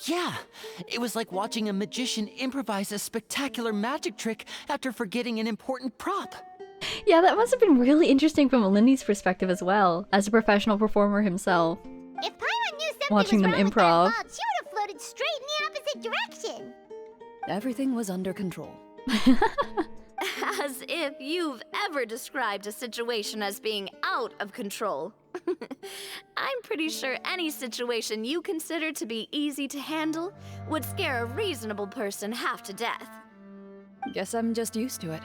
Yeah, it was like watching a magician improvise a spectacular magic trick after forgetting an important prop. Yeah, that must have been really interesting from Lindy's perspective as well, as a professional performer himself. If Paimon knew something Watching was them wrong with improv. that vault, she would have floated straight in the opposite direction. Everything was under control. As if you've ever described a situation as being out of control. I'm pretty sure any situation you consider to be easy to handle would scare a reasonable person half to death. Guess I'm just used to it.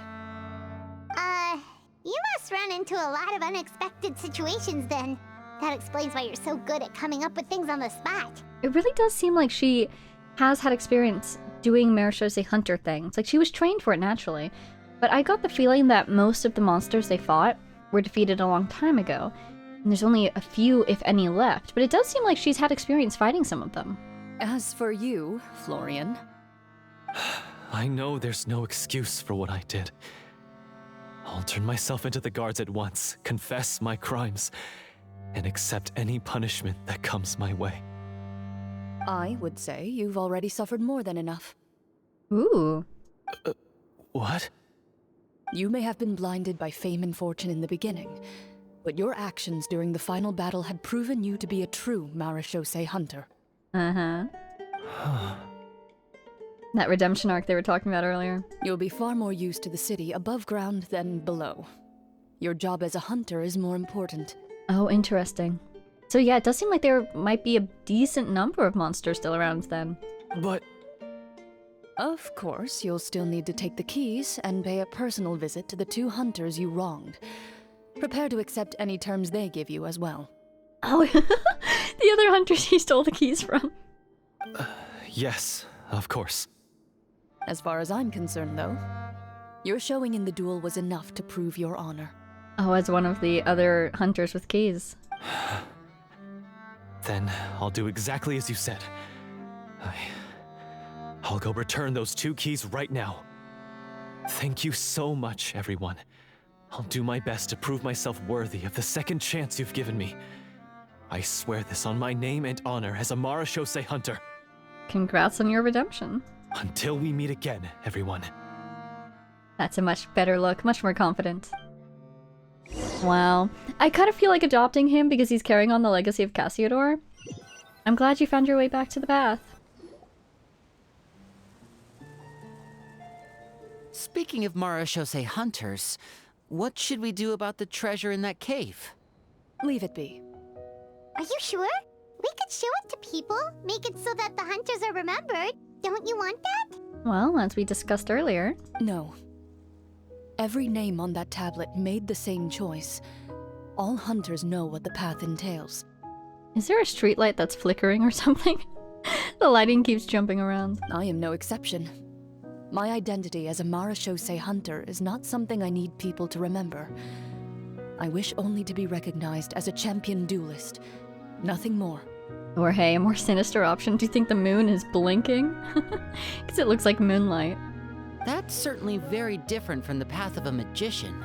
You must run into a lot of unexpected situations then. That explains why you're so good at coming up with things on the spot. It really does seem like she has had experience doing Marechaussee Hunter things. Like, she was trained for it naturally. But I got the feeling that most of the monsters they fought were defeated a long time ago. And there's only a few, if any, left. But it does seem like she's had experience fighting some of them. As for you, Florian, I know there's no excuse for what I did. I'll turn myself into the guards at once, confess my crimes, and accept any punishment that comes my way. I would say you've already suffered more than enough. Ooh. What? You may have been blinded by fame and fortune in the beginning, but your actions during the final battle had proven you to be a true Marechaussee hunter. Uh-huh. That redemption arc they were talking about earlier. You'll be far more used to the city above ground than below. Your job as a hunter is more important. Oh, interesting. So yeah, it does seem like there might be a decent number of monsters still around then. But... Of course, you'll still need to take the keys and pay a personal visit to the 2 hunters you wronged. Prepare to accept any terms they give you as well. Oh, the other hunters he stole the keys from. yes, of course. As far as I'm concerned, though, your showing in the duel was enough to prove your honor. Oh, as one of the other hunters with keys. Then I'll do exactly as you said. I'll go return those 2 keys right now. Thank you so much, everyone. I'll do my best to prove myself worthy of the second chance you've given me. I swear this on my name and honor as a Marechaussee hunter. Congrats on your redemption. Until we meet again, everyone. That's a much better look, much more confident. Wow. I kind of feel like adopting him because he's carrying on the legacy of Cassiodor. I'm glad you found your way back to the bath. Speaking of Marechaussee hunters, what should we do about the treasure in that cave? Leave it be. Are you sure? We could show it to people, make it so that the hunters are remembered. Don't you want that? Well, as we discussed earlier. No. Every name on that tablet made the same choice. All hunters know what the path entails. Is there a streetlight that's flickering or something? The lighting keeps jumping around. I am no exception. My identity as a Marechaussee hunter is not something I need people to remember. I wish only to be recognized as a champion duelist. Nothing more. Or hey, a more sinister option. Do you think the moon is blinking? Because it looks like moonlight. That's certainly very different from the path of a magician.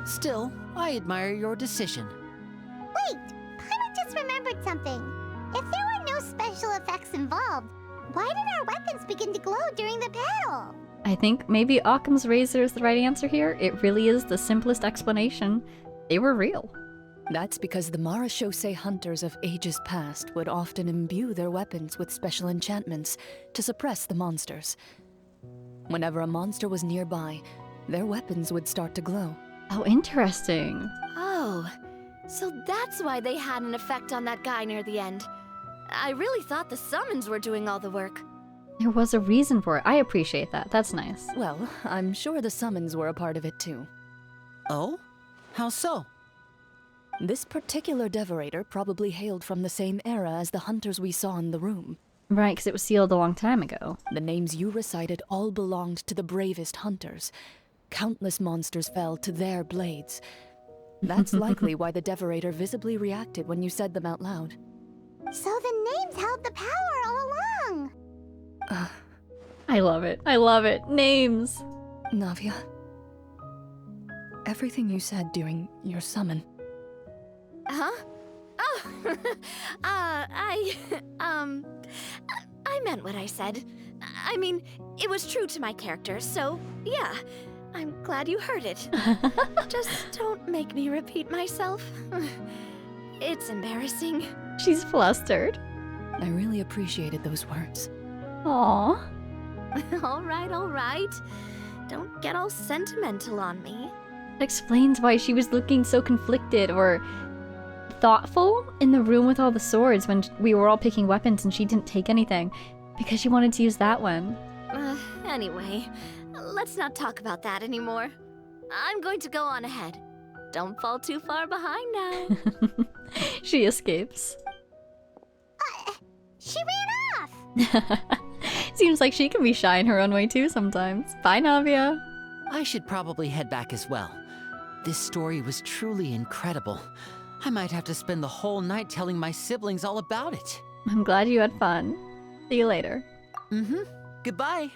Still, I admire your decision. Wait! Paimon just remembered something. If there were no special effects involved, why did our weapons begin to glow during the battle? I think maybe Occam's razor is the right answer here. It really is the simplest explanation. They were real. That's because the Marechaussee hunters of ages past would often imbue their weapons with special enchantments to suppress the monsters. Whenever a monster was nearby, their weapons would start to glow. Oh, interesting. Oh, so that's why they had an effect on that guy near the end. I really thought the summons were doing all the work. There was a reason for it. I appreciate that. That's nice. Well, I'm sure the summons were a part of it too. Oh? How so? This particular devorator probably hailed from the same era as the hunters we saw in the room. Right, because it was sealed a long time ago. The names you recited all belonged to the bravest hunters. Countless monsters fell to their blades. That's likely why the devorator visibly reacted when you said them out loud. So the names held the power all along! I love it. I love it. Names! Navia, everything you said during your summon. Huh? Oh, I meant what I said. I mean, it was true to my character, so yeah. I'm glad you heard it. Just don't make me repeat myself. It's embarrassing. She's flustered. I really appreciated those words. Aww. All right. Don't get all sentimental on me. That explains why she was looking so conflicted or thoughtful in the room with all the swords when we were all picking weapons and she didn't take anything because she wanted to use that one. Anyway, let's not talk about that anymore. I'm going to go on ahead. Don't fall too far behind now. She escapes. She ran off! Seems like she can be shy in her own way too sometimes. Bye, Navia. I should probably head back as well. This story was truly incredible. I might have to spend the whole night telling my siblings all about it. I'm glad you had fun. See you later. Goodbye.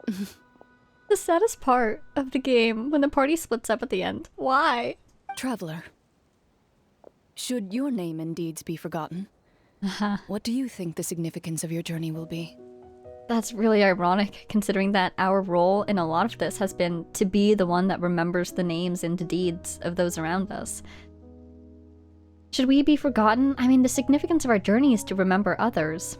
The saddest part of the game when the party splits up at the end. Why? Traveler, should your name and deeds be forgotten, What do you think the significance of your journey will be? That's really ironic, considering that our role in a lot of this has been to be the one that remembers the names and deeds of those around us. Should we be forgotten? I mean, the significance of our journey is to remember others.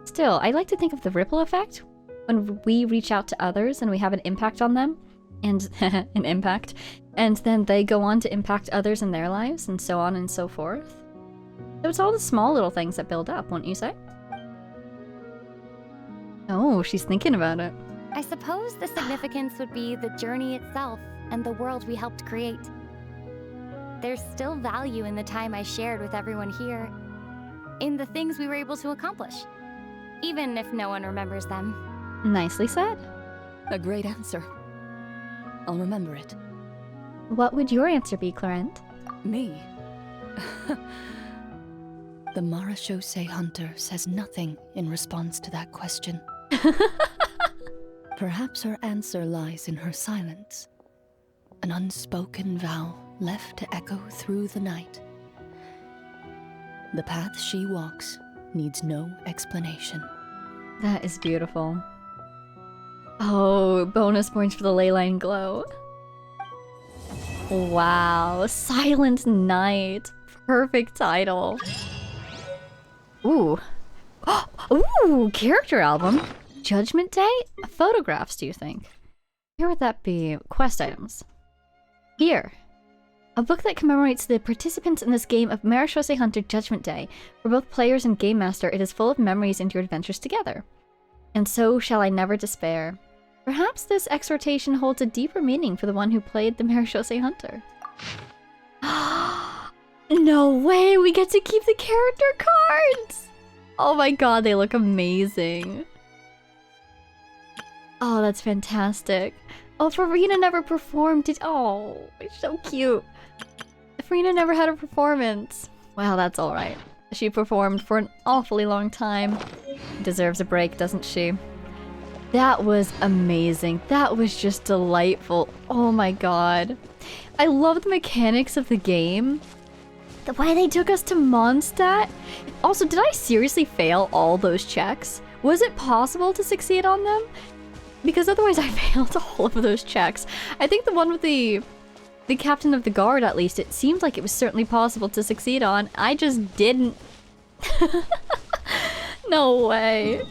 Still, I like to think of the ripple effect. When we reach out to others and we have an impact on them, and an impact, and then they go on to impact others in their lives, and so on and so forth. So it's all the small little things that build up, wouldn't you say? Oh, she's thinking about it. I suppose the significance would be the journey itself and the world we helped create. There's still value in the time I shared with everyone here, in the things we were able to accomplish, even if no one remembers them. Nicely said. A great answer. I'll remember it. What would your answer be, Clorinde? Me? The Marechaussee Hunter says nothing in response to that question. Perhaps her answer lies in her silence. An unspoken vow left to echo through the night. The path she walks needs no explanation. That is beautiful. Oh, bonus points for the leyline glow. Wow, Silent Night. Perfect title. Ooh. Ooh, character album. Judgment Day? Photographs, do you think? Where would that be? Quest items. Here. A book that commemorates the participants in this game of Marechaussee Hunter Judgment Day. For both players and game master, it is full of memories and your adventures together. And so shall I never despair. Perhaps this exhortation holds a deeper meaning for the one who played the Marechaussee Hunter. No way! We get to keep the character cards! Oh my god, they look amazing. Oh, that's fantastic. Oh, Farina never performed. Oh, it's so cute. Farina never had a performance. Well, that's alright. She performed for an awfully long time. Deserves a break, doesn't she? That was amazing. That was just delightful. Oh my god. I love the mechanics of the game. The way they took us to Mondstadt. Also, did I seriously fail all those checks? Was it possible to succeed on them? Because otherwise I failed all of those checks. I think the one with the captain of the guard, at least, it seemed like it was certainly possible to succeed on. I just didn't. No way.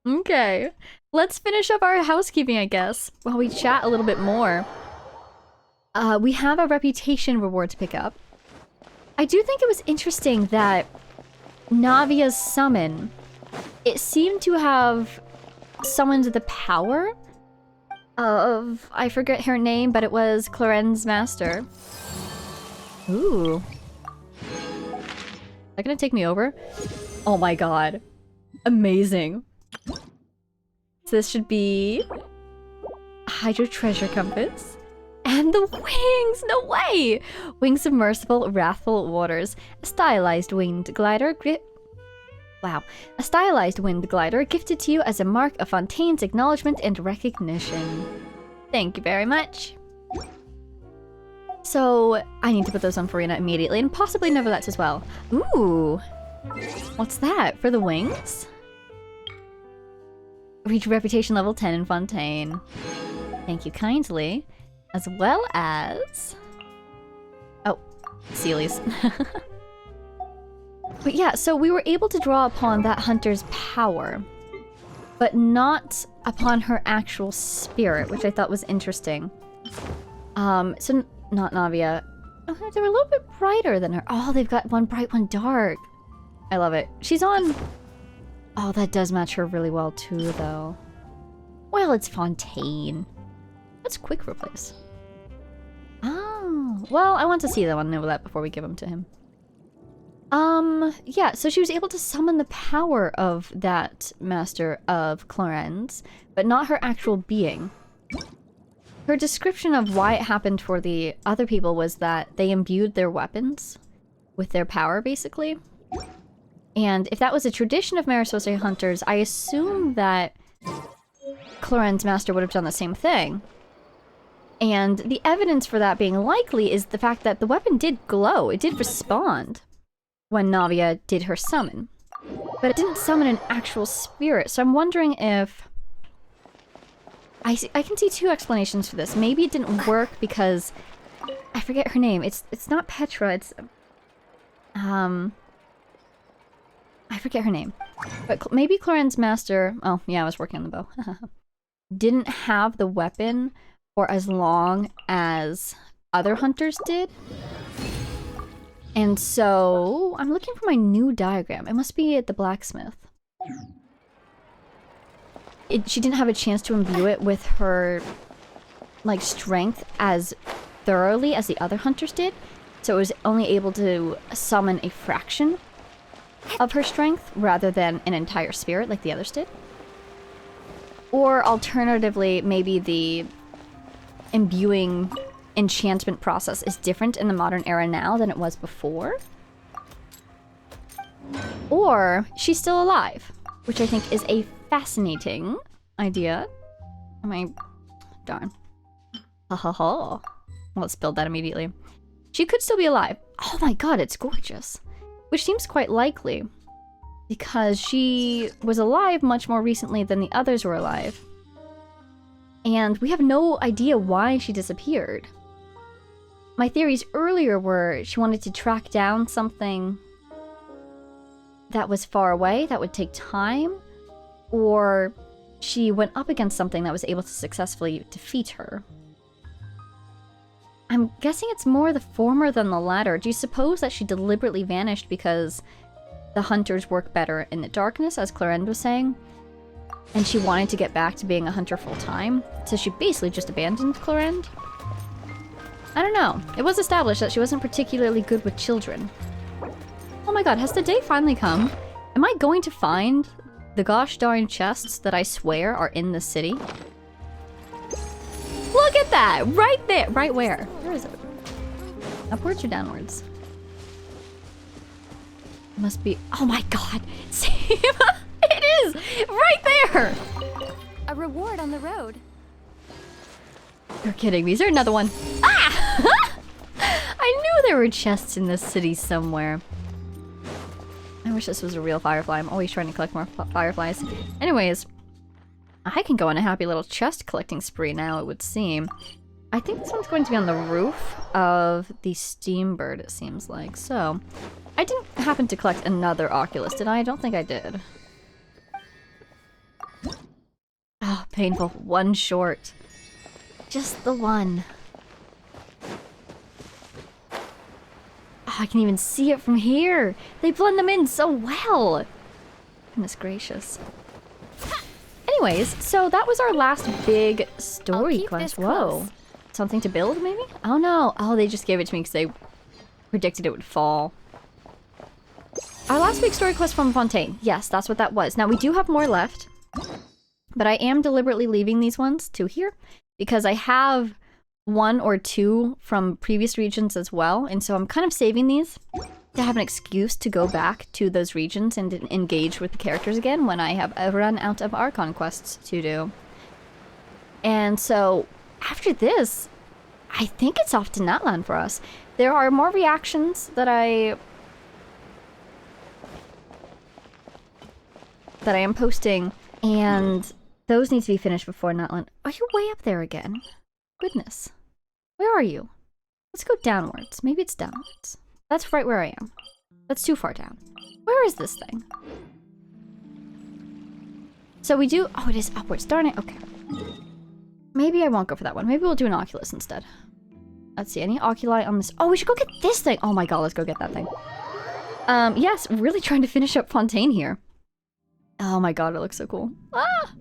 Okay. Let's finish up our housekeeping, I guess, while we chat a little bit more. We have a reputation reward to pick up. I do think it was interesting that Navia's summon, it seemed to have summoned the power of, I forget her name, but it was Clorinde's master. Ooh. Is that gonna take me over? Oh my god. Amazing. So this should be Hydro Treasure Compass. And the wings! No way! Wings Submersible Wrathful Waters. A stylized winged glider Wow. A stylized wind glider gifted to you as a mark of Fontaine's acknowledgement and recognition. Thank you very much. So, I need to put those on Farina immediately, and possibly Neverlet's as well. Ooh! What's that? For the wings? Reach reputation level 10 in Fontaine. Thank you kindly. As well as... Oh, Sealies. But yeah, so we were able to draw upon that hunter's power, but not upon her actual spirit, which I thought was interesting. So not Navia. Oh, they were a little bit brighter than her. Oh, they've got one bright, one dark. I love it. She's on... Oh, that does match her really well too, though. Well, it's Fontaine. Let's quick replace. Oh, well, I want to see that one know that before we give him to him. Yeah, so she was able to summon the power of that Master of Clorinde's, but not her actual being. Her description of why it happened for the other people was that they imbued their weapons with their power, basically. And if that was a tradition of Marechaussee hunters, I assume that Clorinde's master would have done the same thing. And the evidence for that being likely is the fact that the weapon did glow. It did respond. when Navia did her summon. But it didn't summon an actual spirit, so I'm wondering if... I can see two explanations for this. Maybe it didn't work because... I forget her name. It's not Petra, it's... I forget her name. But maybe Clorinde's master... Oh, yeah, I was working on the bow. Didn't have the weapon for as long as other hunters did. And so... I'm looking for my new diagram. It must be at the blacksmith. She didn't have a chance to imbue it with her, like, strength as thoroughly as the other hunters did. So it was only able to summon a fraction of her strength rather than an entire spirit like the others did. Or alternatively, maybe the imbuing enchantment process is different in the modern era now than it was before. Or she's still alive, which I think is a fascinating idea. Darn. Ha ha ha. Well, let's build that immediately. She could still be alive. Oh my god, it's gorgeous. Which seems quite likely, because she was alive much more recently than the others were alive. And we have no idea why she disappeared. My theories earlier were she wanted to track down something that was far away, that would take time, or she went up against something that was able to successfully defeat her. I'm guessing it's more the former than the latter. Do you suppose that she deliberately vanished because the hunters work better in the darkness, as Clorinde was saying? And she wanted to get back to being a hunter full-time, so she basically just abandoned Clorinde? I don't know. It was established that she wasn't particularly good with children. Oh my god, has the day finally come? Am I going to find the gosh darn chests that I swear are in the city? Look at that! Right there! Right where? Where is it? Upwards or downwards? Must be... Oh my god! Same! It is! Right there! A reward on the road. You're kidding me. Is there another one? Ah! I knew there were chests in this city somewhere. I wish this was a real firefly. I'm always trying to collect more fireflies. Anyways, I can go on a happy little chest collecting spree now, it would seem. I think this one's going to be on the roof of the Steambird, it seems like. So, I didn't happen to collect another Oculus, did I? I don't think I did. Oh, painful. One short. Just the one. Oh, I can even see it from here. They blend them in so well. Goodness gracious. Anyways, so that was our last big story quest. Whoa. Something to build, maybe? Oh no. Oh, they just gave it to me because they predicted it would fall. Our last big story quest from Fontaine. Yes, that's what that was. Now, we do have more left. But I am deliberately leaving these ones to here because I have one or two from previous regions as well. And so I'm kind of saving these to have an excuse to go back to those regions and engage with the characters again when I have run out of Archon quests to do. And so after this, I think it's off to Natlan for us. There are more reactions that I am posting, and those need to be finished before Natlan. Are you way up there again? Goodness. Where are you? Let's go downwards. Maybe it's downwards. That's right where I am. That's too far down. Where is this thing? So we do... Oh, it is upwards. Darn it. Okay. Maybe I won't go for that one. Maybe we'll do an Oculus instead. Let's see. Any Oculi on this? Oh, we should go get this thing. Oh my god, let's go get that thing. Yes, really trying to finish up Fontaine here. Oh my god, it looks so cool. Ah!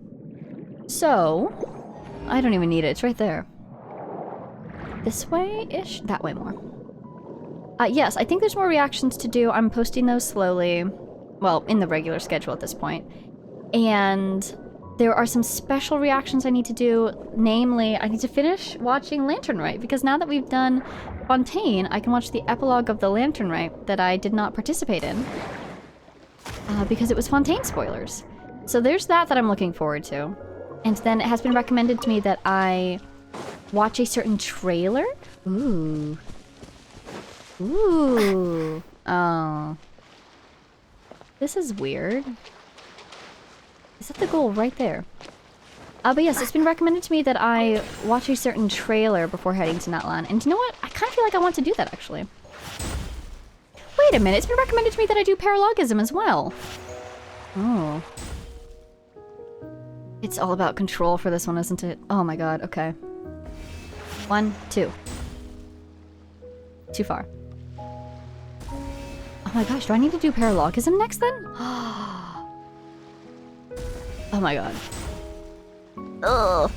So, I don't even need it. It's right there. This way-ish? That way more. Yes, I think there's more reactions to do. I'm posting those slowly. Well, in the regular schedule at this point. And there are some special reactions I need to do. Namely, I need to finish watching Lantern Rite, because now that we've done Fontaine, I can watch the epilogue of the Lantern Rite that I did not participate in. Because it was Fontaine spoilers. So there's that I'm looking forward to. And then it has been recommended to me that I watch a certain trailer. Ooh. Ooh. Oh. This is weird. Is that the goal right there? But yes, it's been recommended to me that I watch a certain trailer before heading to Natlan. And you know what? I kind of feel like I want to do that, actually. Wait a minute, it's been recommended to me that I do paralogism as well. Oh. It's all about control for this one, isn't it? Oh my god, okay. 1, 2. Too far. Oh my gosh, do I need to do paralogism next then? Oh my god. Ugh.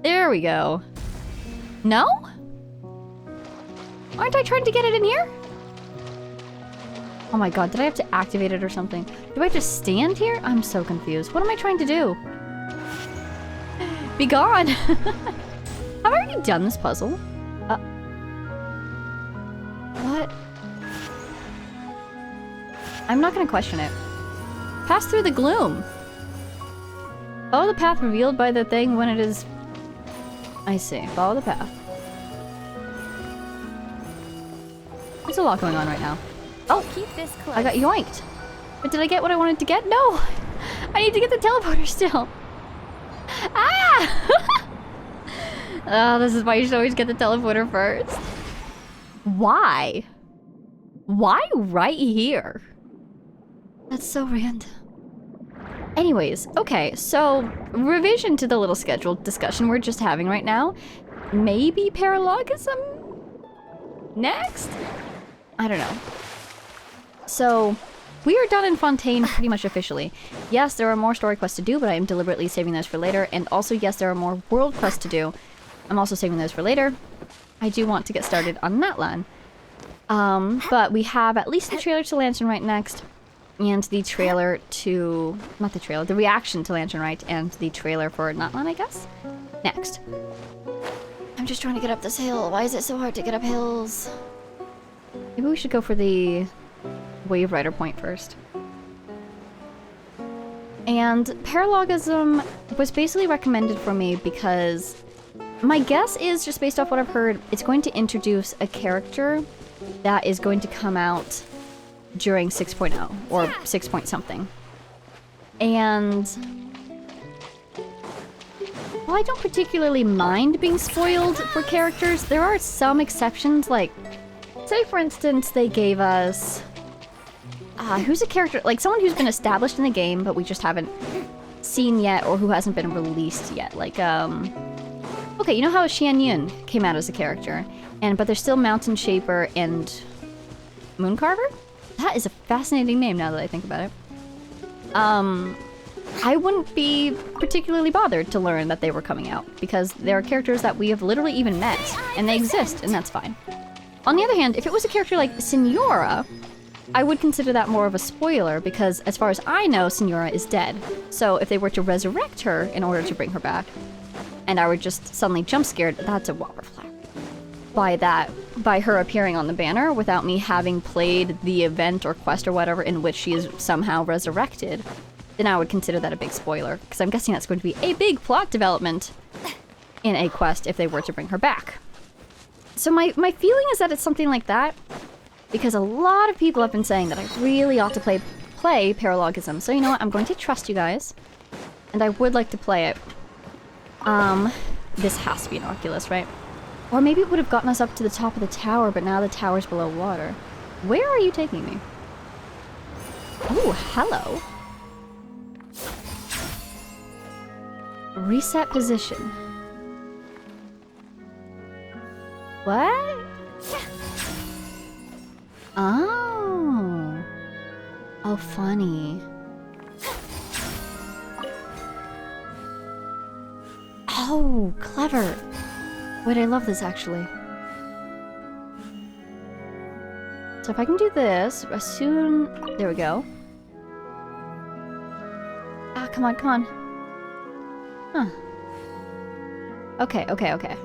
There we go. No? Aren't I trying to get it in here? Oh my god, did I have to activate it or something? Do I just stand here? I'm so confused. What am I trying to do? Be gone! Have I already done this puzzle? What? I'm not gonna question it. Pass through the gloom! Follow the path revealed by the thing when it is... I see. Follow the path. There's a lot going on right now. Oh! Keep this close. I got yoinked! But did I get what I wanted to get? No! I need to get the teleporter still! Ah! Oh, this is why you should always get the teleporter first. Why? Why right here? That's so random. Anyways, okay, so revision to the little scheduled discussion we're just having right now. Maybe paralogism next? I don't know. So, we are done in Fontaine pretty much officially. Yes, there are more story quests to do, but I am deliberately saving those for later. And also, yes, there are more world quests to do. I'm also saving those for later. I do want to get started on Natlan. But we have at least the trailer to Lantern Right next. And the trailer to... Not the trailer, the reaction to Lantern Right and the trailer for Natlan, I guess? Next. I'm just trying to get up this hill. Why is it so hard to get up hills? Maybe we should go for the Wave Rider point first. And paralogism was basically recommended for me because my guess is, just based off what I've heard, it's going to introduce a character that is going to come out during 6.0 or 6 point something. And while I don't particularly mind being spoiled for characters, there are some exceptions. Like, say for instance, they gave us who's a character, like someone who's been established in the game but we just haven't seen yet, or who hasn't been released yet. Like, okay, you know how Xian Yun came out as a character, but there's still Mountain Shaper and Mooncarver? That is a fascinating name now that I think about it. I wouldn't be particularly bothered to learn that they were coming out, because they are characters that we have literally even met, and they exist, and that's fine. On the other hand, if it was a character like Signora, I would consider that more of a spoiler, because as far as I know, Signora is dead. So if they were to resurrect her in order to bring her back, and I were just suddenly jump scared, that's a whopper flag. By her appearing on the banner without me having played the event or quest or whatever in which she is somehow resurrected, then I would consider that a big spoiler, because I'm guessing that's going to be a big plot development in a quest if they were to bring her back. So my feeling is that it's something like that, because a lot of people have been saying that I really ought to play paralogism. So you know what, I'm going to trust you guys, and I would like to play it. This has to be an Oculus, right? Or maybe it would have gotten us up to the top of the tower, but now the tower's below water. Where are you taking me? Oh, hello. Reset position. What? Oh. Oh, funny. Oh, clever. Wait, I love this, actually. So if I can do this, as soon... There we go. Ah, come on, come on. Huh. Okay, okay, okay.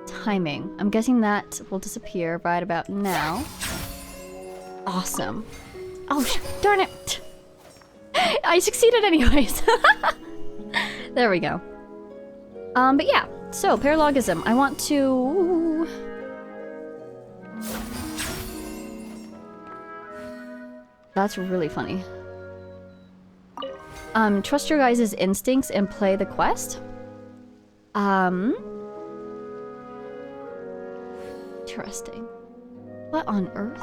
Timing. I'm guessing that will disappear right about now. Awesome. Oh, darn it! I succeeded anyways! There we go. But yeah. So, paralogism. I want to... That's really funny. Trust your guys' instincts and play the quest. Interesting. What on earth?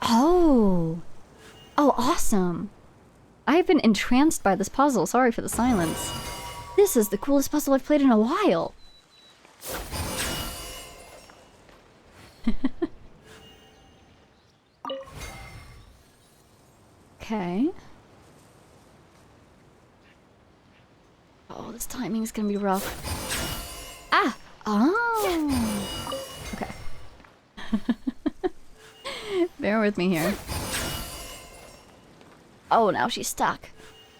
Oh! Oh, awesome! I've been entranced by this puzzle. Sorry for the silence. This is the coolest puzzle I've played in a while! Okay. Oh, this timing is gonna be rough. Ah! Oh! Okay. Bear with me here. Oh, now she's stuck.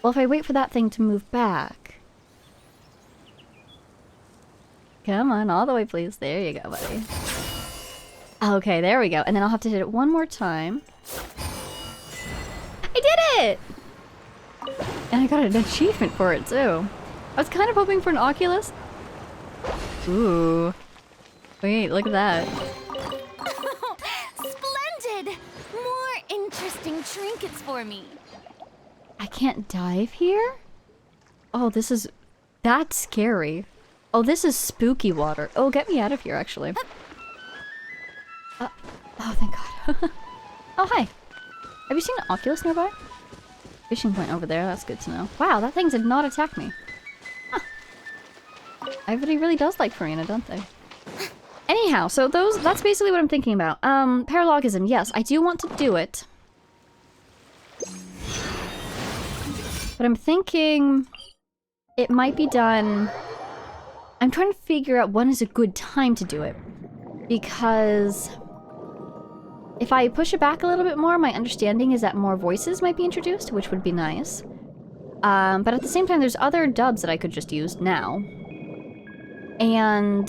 Well, if I wait for that thing to move back... Come on, all the way, please. There you go, buddy. Okay, there we go. And then I'll have to hit it one more time. I did it! And I got an achievement for it, too. I was kind of hoping for an Oculus. Ooh. Wait, look at that. Splendid! More interesting trinkets for me. I can't dive here? Oh, this is... That's scary. Oh, this is spooky water. Oh, get me out of here, actually. Oh, thank God. Oh, hi. Have you seen an Oculus nearby? Fishing point over there, that's good to know. Wow, that thing did not attack me. Huh. Everybody really does like Farina, don't they? Anyhow, so that's basically what I'm thinking about. Paralogism, yes, I do want to do it. But I'm thinking it might be done... I'm trying to figure out when is a good time to do it. Because if I push it back a little bit more, my understanding is that more voices might be introduced, which would be nice. But at the same time, there's other dubs that I could just use now. And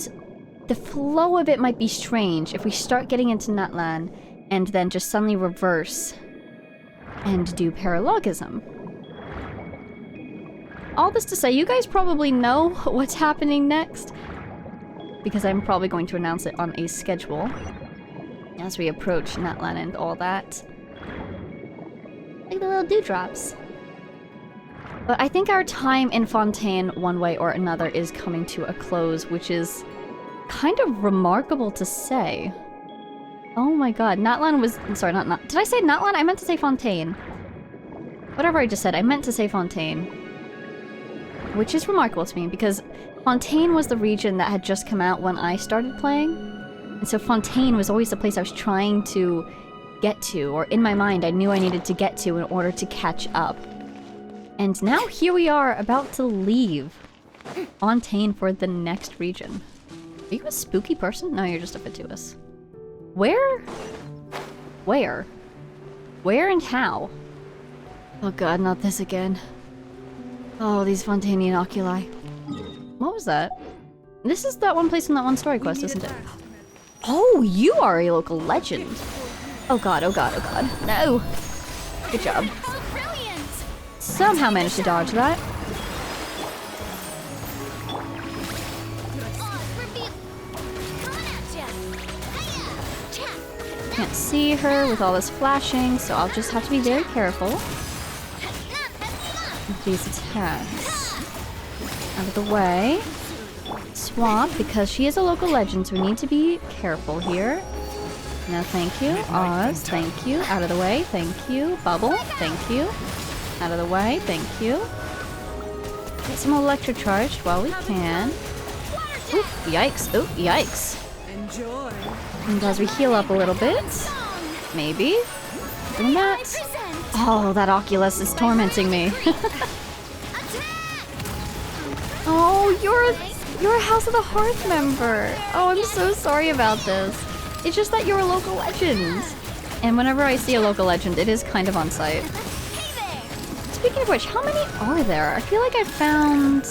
the flow of it might be strange if we start getting into Nutland and then just suddenly reverse and do paralogism. All this to say, you guys probably know what's happening next, because I'm probably going to announce it on a schedule as we approach Nutland and all that. Like the little dewdrops. But I think our time in Fontaine, one way or another, is coming to a close, which is kind of remarkable to say. Oh my god, Nutland was... Sorry, not... Did I say Nutland? I meant to say Fontaine. Whatever I just said, I meant to say Fontaine. Which is remarkable to me, because Fontaine was the region that had just come out when I started playing. And so Fontaine was always the place I was trying to get to, or in my mind I knew I needed to get to in order to catch up. And now here we are, about to leave Fontaine for the next region. Are you a spooky person? No, you're just a fatuous. Where? Where? Where and how? Oh god, not this again. Oh, these Fontainian oculi. What was that? This is that one place in that one story quest, isn't it? Oh, you are a local legend. Oh god, oh god, oh god. No! Good job. Somehow managed to dodge that. Can't see her with all this flashing, so I'll just have to be very careful with these attacks. Out of the way. Swamp, because she is a local legend, so we need to be careful here. No, thank you. Oz, thank you. Out of the way, thank you. Bubble, thank you. Out of the way, thank you. Get some electrocharged while we can. Oop, yikes. Oop, yikes. And as we heal up a little bit, maybe. Doing that. Oh, that Oculus is tormenting me. Oh, you're a House of the Hearth member. Oh, I'm so sorry about this. It's just that you're a local legend. And whenever I see a local legend, it is kind of on site. Speaking of which, how many are there? I feel like I found...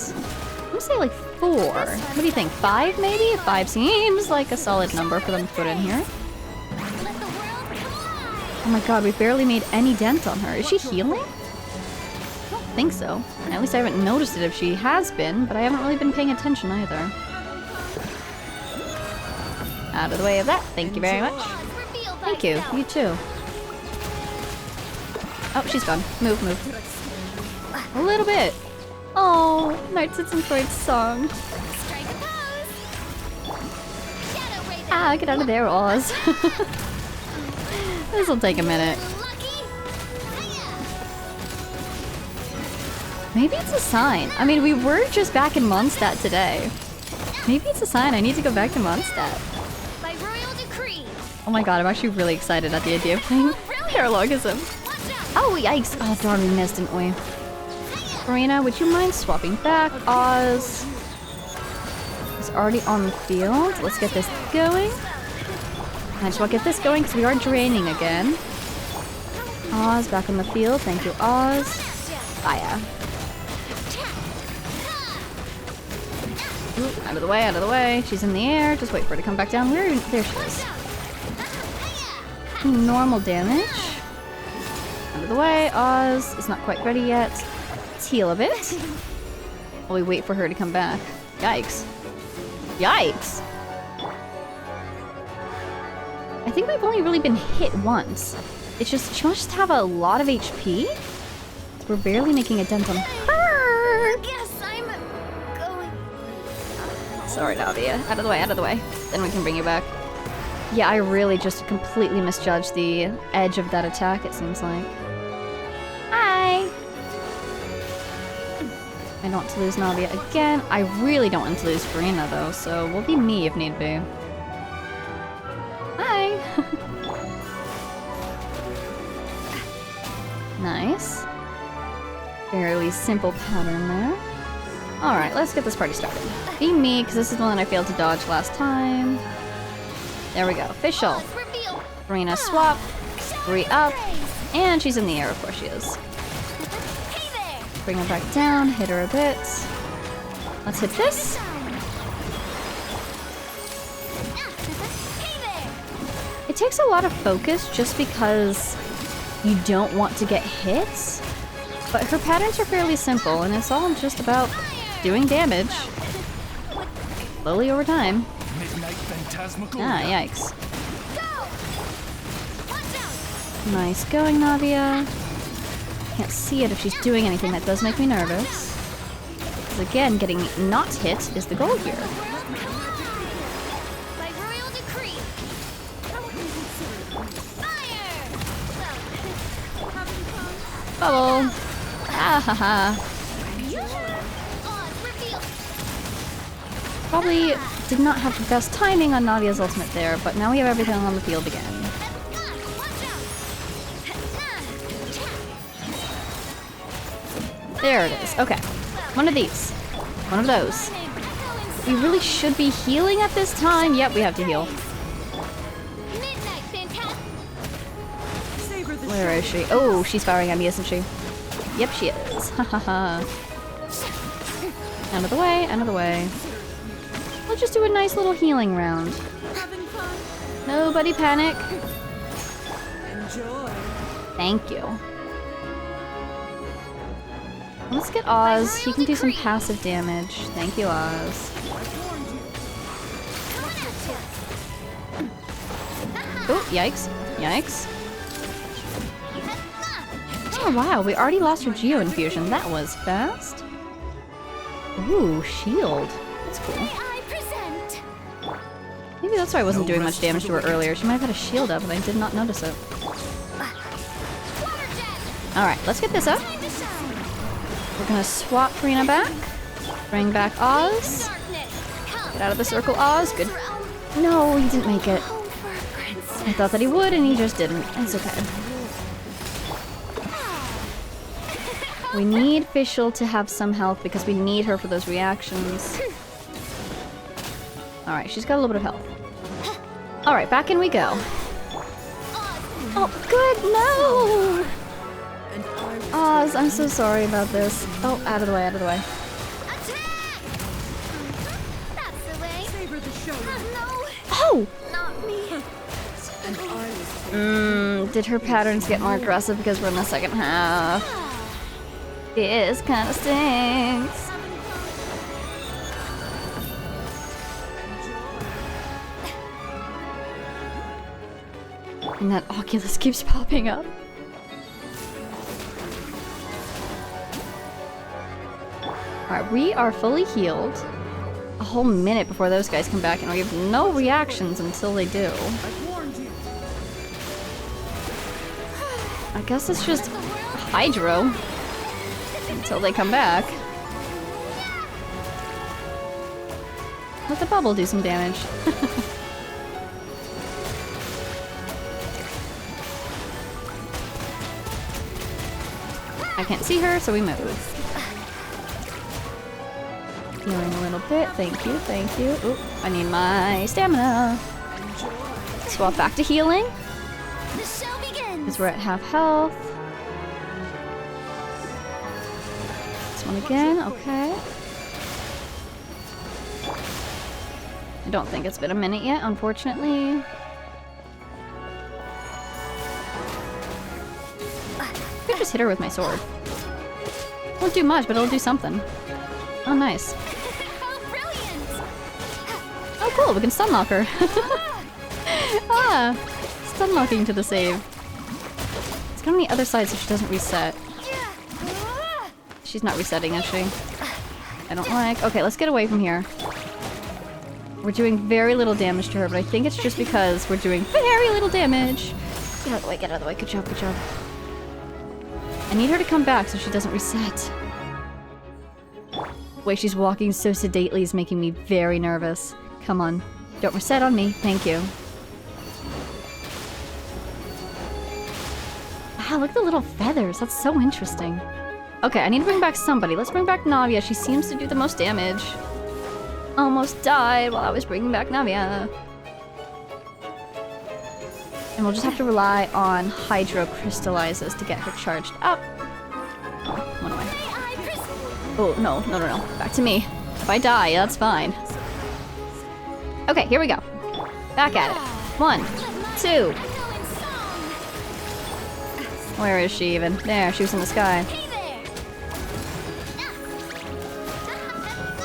I'm gonna say like 4. What do you think? 5 maybe? 5 seems like a solid number for them to put in here. Oh my god, we barely made any dent on her. Is she healing? think so. At least I haven't noticed it if she has been, but I haven't really been paying attention either. Out of the way of that. Thank you very much. Thank you. You too. Oh, she's gone. Move, move. A little bit. Oh, Knights and Freud's song. Ah, get out of there, Oz. This'll take a minute. Maybe it's a sign. I mean, we were just back in Mondstadt today. Maybe it's a sign I need to go back to Mondstadt. By royal decree. Oh my god, I'm actually really excited at the idea of playing Paralogism. Oh, yikes. Oh, darn, we missed, didn't we? Karina, would you mind swapping back? Oz is already on the field. Let's get this going. I just want to get this going because we are draining again. Oz back on the field. Thank you, Oz. Fire. Ooh, out of the way, out of the way. She's in the air. Just wait for her to come back down. Where? There she is. Normal damage. Out of the way. Oz is not quite ready yet. Let's heal a bit while we wait for her to come back. Yikes. Yikes. I think we've only really been hit once. It's just, she must have a lot of HP. We're barely making a dent on her. Guess I'm going. Sorry, Navia. Out of the way, out of the way. Then we can bring you back. Yeah, I really just completely misjudged the edge of that attack, it seems like. Hi! I don't want to lose Navia again. I really don't want to lose Farina, though, so we'll be me if need be. Hi! Nice. Fairly simple pattern there. Alright, let's get this party started. Be me, because this is the one I failed to dodge last time. There we go. Official. Farina swap. 3 up. And she's in the air, of course she is. Bring her back down, hit her a bit. Let's hit this. It takes a lot of focus just because you don't want to get hit. But her patterns are fairly simple, and it's all just about doing damage. Slowly over time. Ah, yikes. Nice going, Navia. Can't see it if she's doing anything. That does make me nervous. Because again, getting not hit is the goal here. By royal decree. Fire! Bubble! Ah ha ha. Probably did not have the best timing on Navia's ultimate there, but now we have everything on the field again. There it is. Okay. One of these. One of those. We really should be healing at this time. Yep, we have to heal. Where is she? Oh, she's firing at me, isn't she? Yep, she is. Ha ha ha. Out of the way, out of the way. We'll just do a nice little healing round. Nobody panic. Thank you. Let's get Oz. He can do some passive damage. Thank you, Oz. Oh, yikes. Yikes. Oh, wow. We already lost her Geo Infusion. That was fast. Ooh, shield. That's cool. Maybe that's why I wasn't doing much damage to her earlier. She might have had a shield up and I did not notice it. Alright, let's get this up. We're gonna swap Farina back. Bring back Oz. Get out of the circle, Oz. Good. No, he didn't make it. I thought that he would and he just didn't. It's okay. We need Fischl to have some health because we need her for those reactions. Alright, she's got a little bit of health. Alright, back in we go. Oh, good, no! Oz, I'm so sorry about this. Oh, out of the way, out of the way. Oh! Did her patterns get more aggressive because we're in the second half? This kind of stinks. And that Oculus keeps popping up. Alright, we are fully healed. A whole minute before those guys come back, and we have no reactions until they do. I guess it's just Hydro until they come back. Let the bubble do some damage. I can't see her, so we move. Healing a little bit. Thank you, thank you. Ooh, I need my stamina. Swap back to healing. Because we're at half health. This one again, okay. I don't think it's been a minute yet, unfortunately. I could just hit her with my sword. Won't do much, but it'll do something. Oh, nice. Oh, cool, we can stun lock her. Ah, stun locking to the save. Let's go on the other side so she doesn't reset. She's not resetting, is she? I don't like. Okay, let's get away from here. We're doing very little damage to her, but I think it's just because we're doing very little damage. Get out of the way, get out of the way. Good job, good job. I need her to come back so she doesn't reset. The way she's walking so sedately is making me very nervous. Come on. Don't reset on me. Thank you. Wow, look at the little feathers. That's so interesting. Okay, I need to bring back somebody. Let's bring back Navia. She seems to do the most damage. Almost died while I was bringing back Navia. And we'll just have to rely on Hydro Crystallizes to get her charged up. Oh, one away. Oh, no, no, no, no. Back to me. If I die, that's fine. Okay, here we go. Back at it. 1, 2. Where is she even? There, she was in the sky.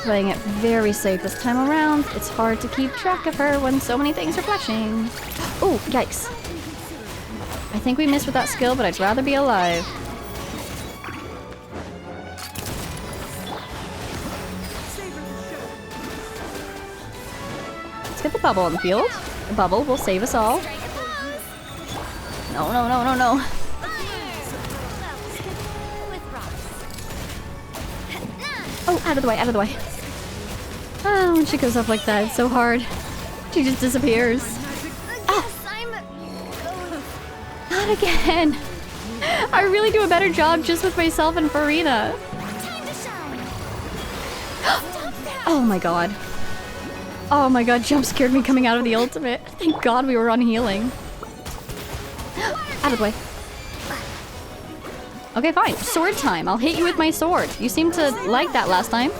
Playing it very safe this time around. It's hard to keep track of her when so many things are flashing. Oh, yikes. I think we missed with that skill, but I'd rather be alive. Let's get the bubble on the field. The bubble will save us all. No, no, no, no, no. Oh, out of the way, out of the way. Oh, when she goes up like that, it's so hard. She just disappears. Ah! Not again. I really do a better job just with myself and Farina. Oh my god. Oh my god, jump scared me coming out of the ultimate. Thank god we were on healing. Out of the way. Okay, fine. Sword time. I'll hit you with my sword. You seemed to like that last time.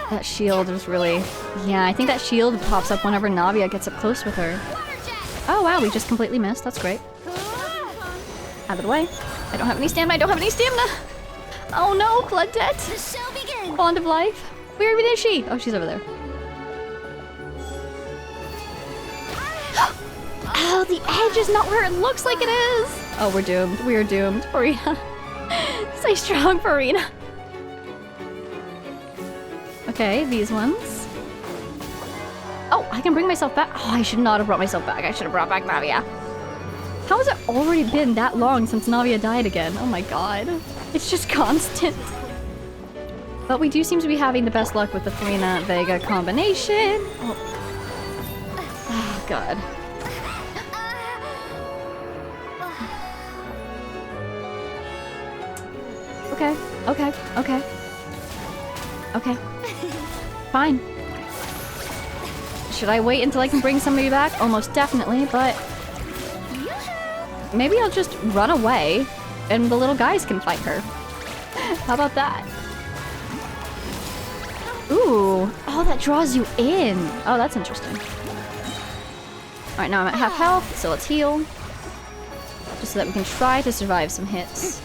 That shield is really... Yeah, I think that shield pops up whenever Navia gets up close with her. Oh wow, we just completely missed. That's great. Out of the way. I don't have any stamina. I don't have any stamina. Oh no, Claudette. Bond of life. Where even is she? Oh, she's over there. Oh, the edge is not where it looks like it is. Oh, we're doomed. We are doomed. Farina. Stay strong, Farina. Okay, these ones. Oh, I can bring myself back. Oh, I should not have brought myself back. I should have brought back Navia. How has it already been that long since Navia died again? Oh my god. It's just constant. But we do seem to be having the best luck with the Farina-Vega combination. Oh. Oh god. Okay, okay, okay. Okay. Fine. Should I wait until I can bring somebody back? Almost definitely, but... maybe I'll just run away and the little guys can fight her. How about that? Ooh. Oh, that draws you in. Oh, that's interesting. Alright, now I'm at half health, so let's heal. Just so that we can try to survive some hits.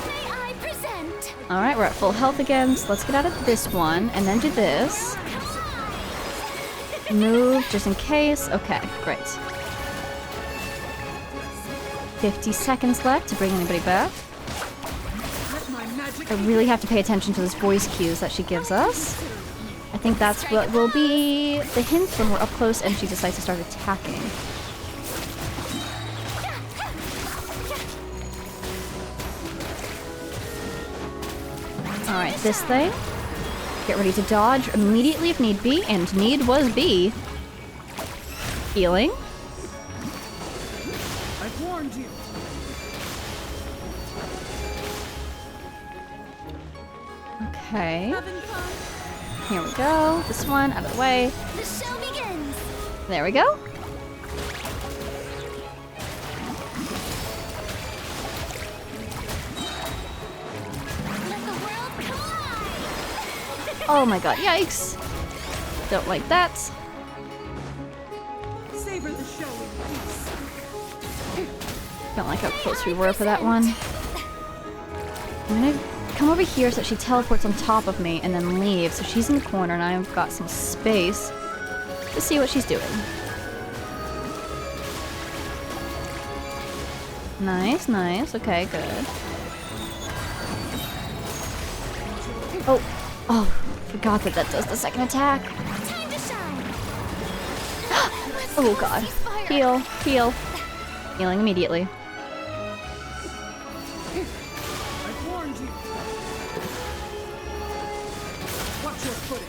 May I present? Alright, we're at full health again, so let's get out of this one, and then do this. Move, just in case. Okay, great. 50 seconds left to bring anybody back. I really have to pay attention to those voice cues that she gives us. I think that's what will be the hint when we're up close and she decides to start attacking. Alright, this thing. Get ready to dodge immediately if need be, and need was be. Healing. I've warned you. Okay. Here we go. This one out of the way. The show begins. There we go. Let the world collide. Oh my god, yikes. Don't like that. Savor the show in peace. Don't like how close we were for that one. I'm gonna come over here so that she teleports on top of me and then leaves. So she's in the corner and I've got some space to see what she's doing. Nice, nice. Okay, good. Oh, oh, forgot that that does the second attack. Time to shine. Oh god. Heal, heal. Healing immediately. I've warned you. Watch your footing.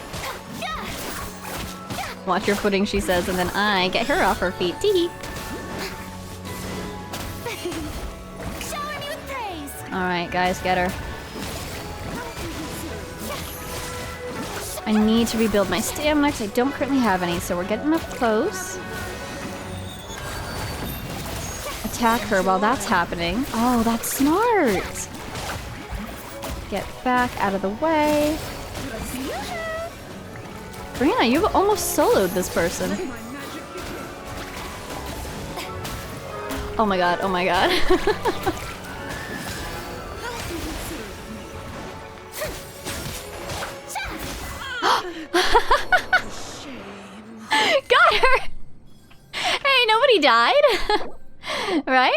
Watch your footing, she says, and then I get her off her feet. Tee. Shower me with praise. Alright, guys, get her. I need to rebuild my stamina because I don't currently have any, so we're getting up close. Attack her while that's happening. Oh, that's smart! Get back out of the way. Karina, you've almost soloed this person. Oh my god, oh my god. Got her! Hey, nobody died! Right?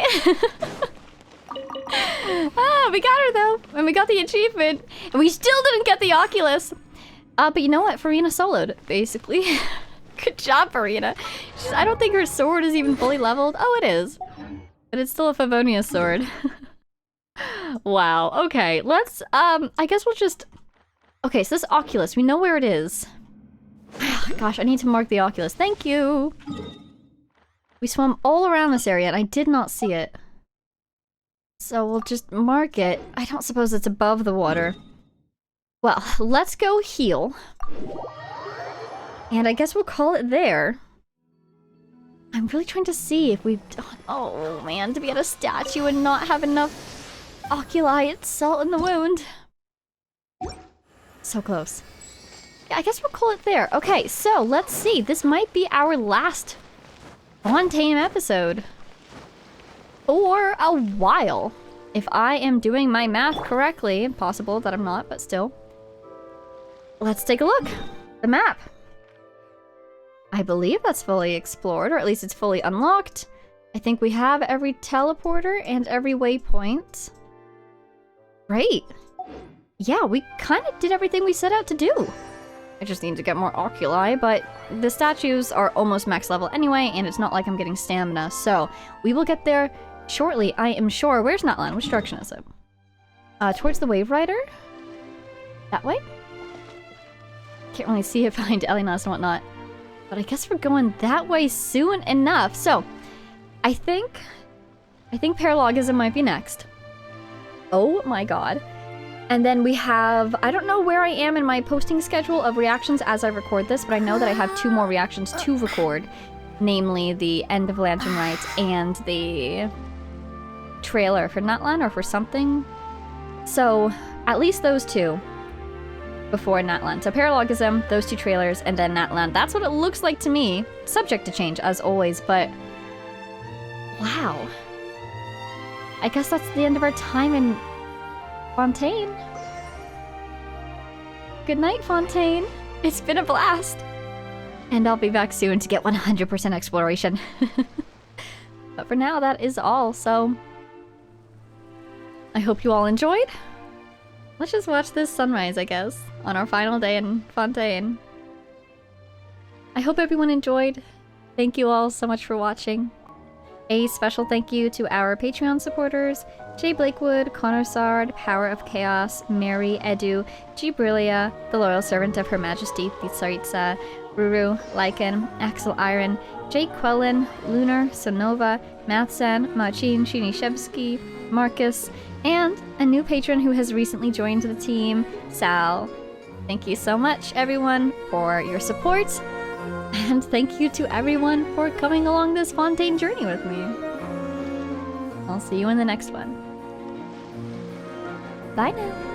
Ah, we got her though, and we got the achievement, and we still didn't get the Oculus. But you know what? Farina soloed, basically. Good job, Farina. I don't think her sword is even fully leveled. Oh, it is. But it's still a Favonia sword. Wow, okay, let's, I guess we'll just... Okay, so this Oculus, we know where it is. Gosh, I need to mark the Oculus. Thank you! We swam all around this area and I did not see it. So we'll just mark it. I don't suppose it's above the water. Well, let's go heal. And I guess we'll call it there. I'm really trying to see if we've done... Oh man, to be at a statue and not have enough oculi, it's salt in the wound. So close. Yeah, I guess we'll call it there. Okay, so let's see. This might be our last Fontaine episode. For a while. If I am doing my math correctly. Possible that I'm not, but still. Let's take a look. The map. I believe that's fully explored, or at least it's fully unlocked. I think we have every teleporter and every waypoint. Great. Yeah, we kind of did everything we set out to do. I just need to get more oculi, but the statues are almost max level anyway, and it's not like I'm getting stamina, so we will get there shortly, I am sure. Where's Natlan? Which direction is it? Towards the Wave Rider? That way? Can't really see it behind Elinas and whatnot. But I guess we're going that way soon enough. So, I think Paralogism might be next. Oh my god. And then we have, I don't know where I am in my posting schedule of reactions as I record this, but I know that I have 2 more reactions to record. Namely, the End of Lantern Rite and the trailer for Natlan or for something. So, at least those 2. before Natland. So Paralogism, those two trailers, and then Natland. That's what it looks like to me. Subject to change, as always, but... wow. I guess that's the end of our time in Fontaine. Good night, Fontaine. It's been a blast. And I'll be back soon to get 100% exploration. But for now, that is all, so... I hope you all enjoyed. Let's just watch this sunrise, I guess, on our final day in Fontaine. I hope everyone enjoyed. Thank you all so much for watching. A special thank you to our Patreon supporters, Jay Blakewood, Connor Sard, Power of Chaos, Mary, Edu, Gibrilia, the Loyal Servant of Her Majesty, Tsaritsa, Ruru, Lycan, Axel Iron, Jake Quellen, Lunar, Sonova, Mathsan, Machin, Shinishevsky, Marcus, and a new patron who has recently joined the team, Sal. Thank you so much, everyone, for your support, and thank you to everyone for coming along this Fontaine journey with me. I'll see you in the next one. Bye now.